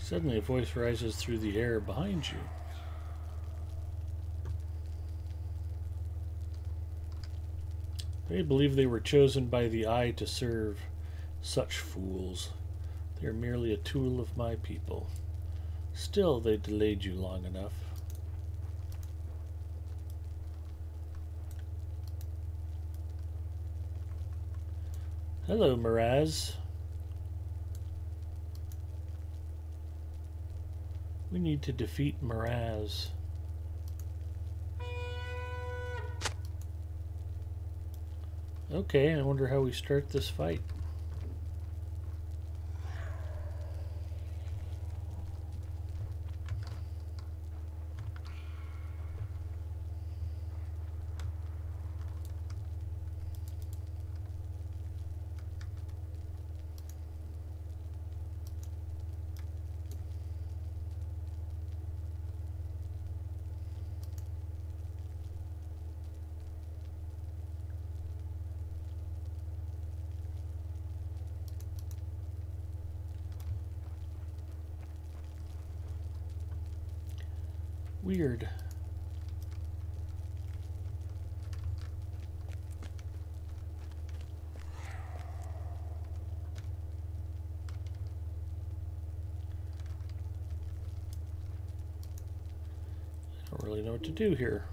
Suddenly a voice rises through the air behind you. They believe they were chosen by the Eye to serve. Such fools. They are merely a tool of my people. Still, they delayed you long enough. Hello, Miraz. We need to defeat Miraz. Okay, I wonder how we start this fight. Weird. I don't really know what to do here.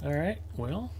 Alright, well.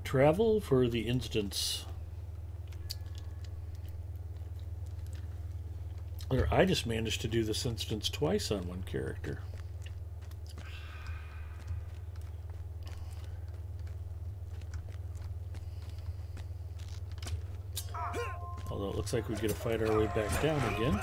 Travel for the instance. Or I just managed to do this instance twice on one character. Although it looks like we get to fight our way back down again.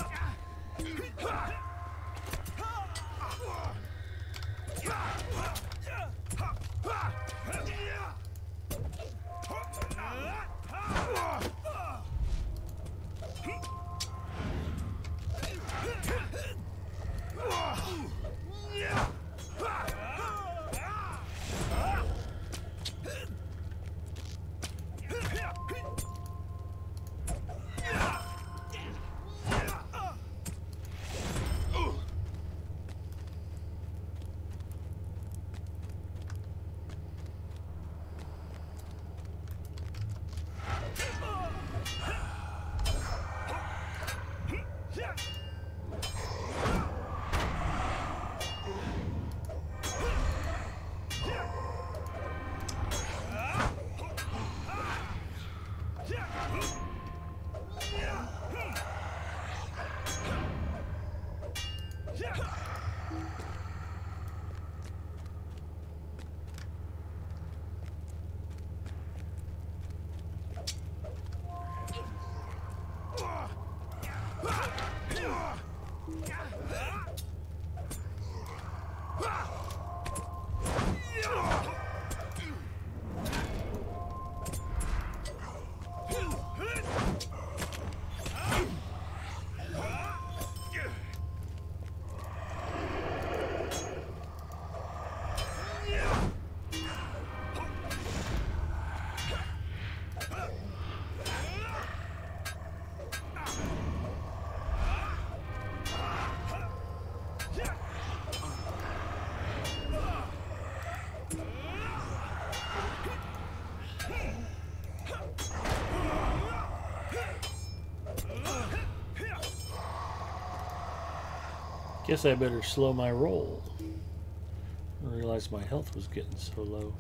Guess I better slow my roll. I realized my health was getting so low.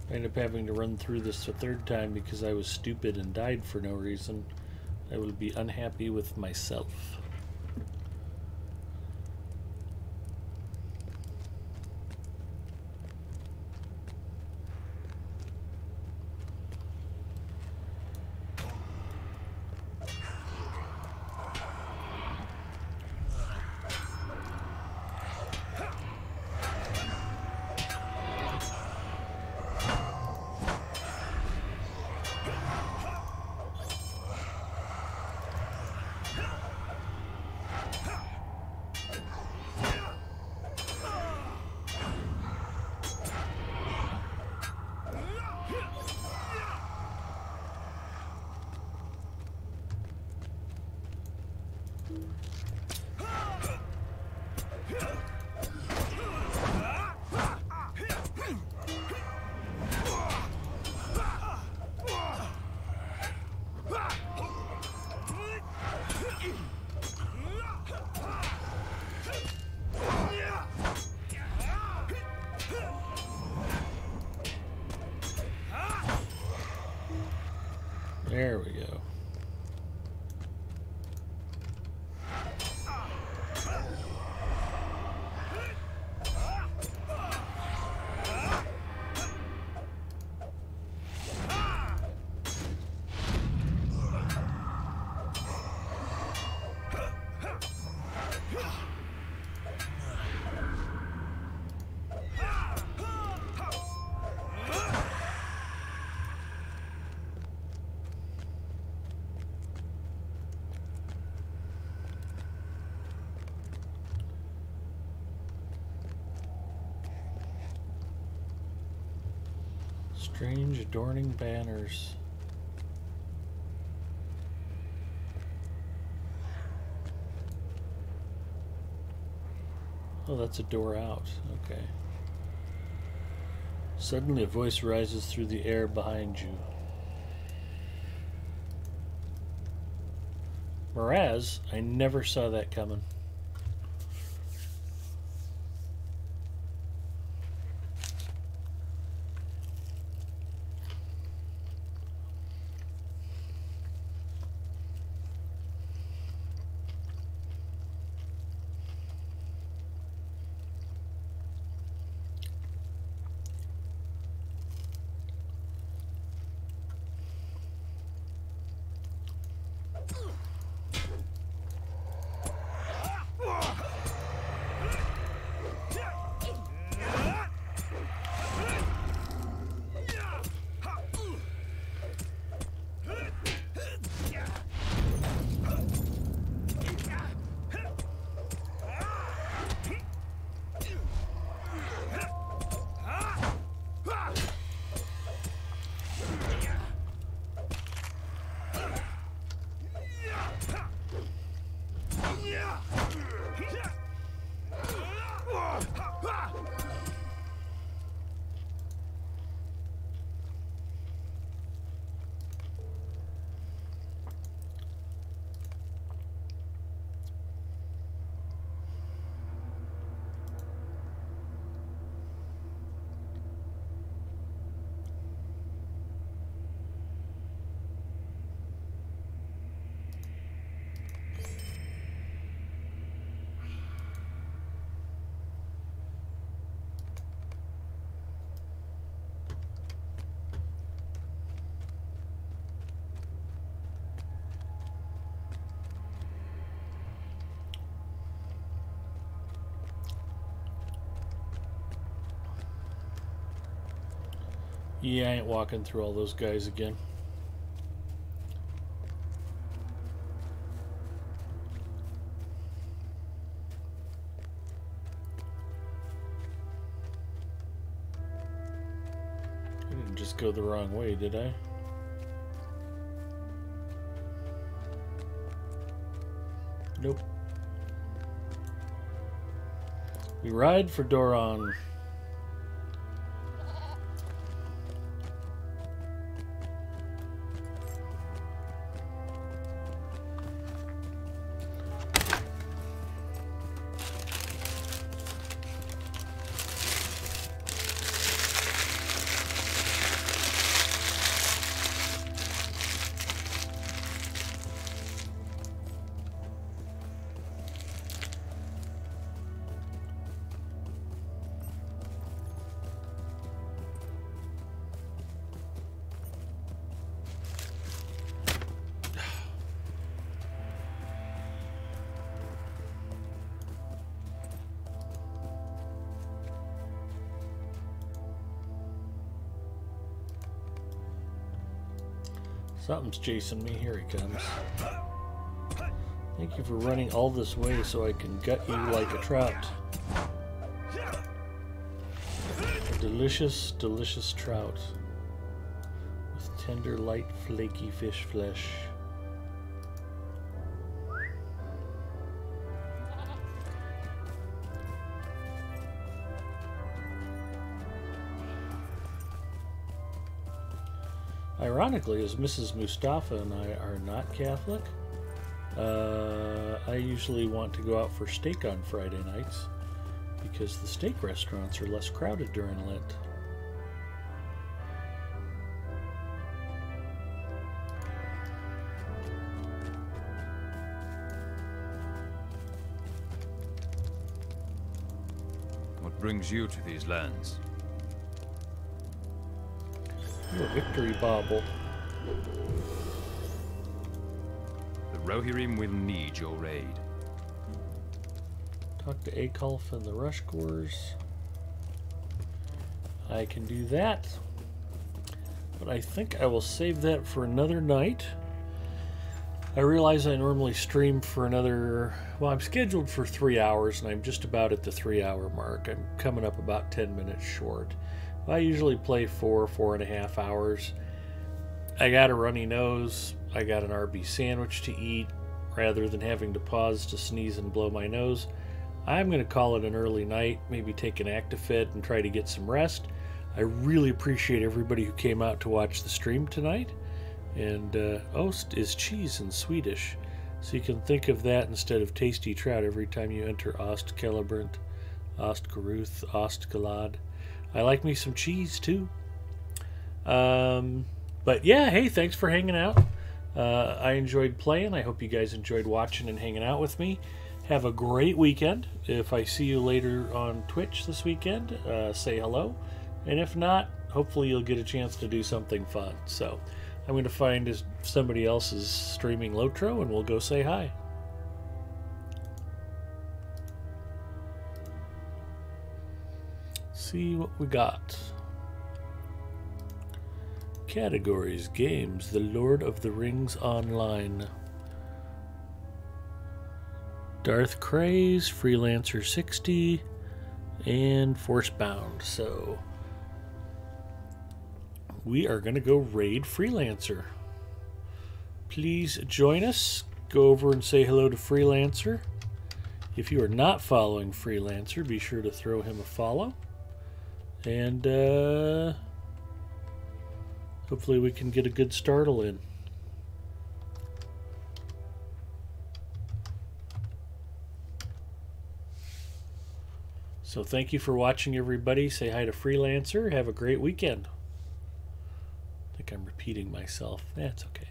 I ended up having to run through this a third time because I was stupid and died for no reason. I will be unhappy with myself. There we go. Strange adorning banners. Oh, that's a door out. Okay. Suddenly a voice rises through the air behind you. Miraz, I never saw that coming. Yeah, I ain't walking through all those guys again. I didn't just go the wrong way, did I? Nope. We ride for Doron. Something's chasing me. Here he comes. Thank you for running all this way so I can gut you like a trout. A delicious, delicious trout with tender, light, flaky fish flesh. Ironically, as Mrs. Mustafa and I are not Catholic, I usually want to go out for steak on Friday nights because the steak restaurants are less crowded during Lent. What brings you to these lands? A victory bauble. The Rohirrim will need your aid. Talk to Akulf and the Rushgors. I can do that. But I think I will save that for another night. I realize I normally stream for another... Well, I'm scheduled for 3 hours, and I'm just about at the 3-hour mark. I'm coming up about 10 minutes short. I usually play 4.5 hours. I got a runny nose. I got an RB sandwich to eat. Rather than having to pause to sneeze and blow my nose, I'm going to call it an early night, maybe take an Actifit and try to get some rest. I really appreciate everybody who came out to watch the stream tonight. And ost is cheese in Swedish, so you can think of that instead of tasty trout every time you enter Ostkalabrant, Ostgaruth, Ostgalad. I like me some cheese too. But yeah, hey, thanks for hanging out. I enjoyed playing. I hope you guys enjoyed watching and hanging out with me. Have a great weekend. If I see you later on Twitch this weekend, say hello. And if not, hopefully you'll get a chance to do something fun. So I'm going to find if somebody else is streaming Lotro, and we'll go say hi. See what we got. Categories, games, The Lord of the Rings Online. Darth Craze, Freelancer 60, and Forcebound. So we are going to go raid Freelancer. Please join us. Go over and say hello to Freelancer. If you are not following Freelancer, be sure to throw him a follow. And hopefully we can get a good startle in. So thank you for watching, everybody. Say hi to Freelancer. Have a great weekend. I think I'm repeating myself. That's okay.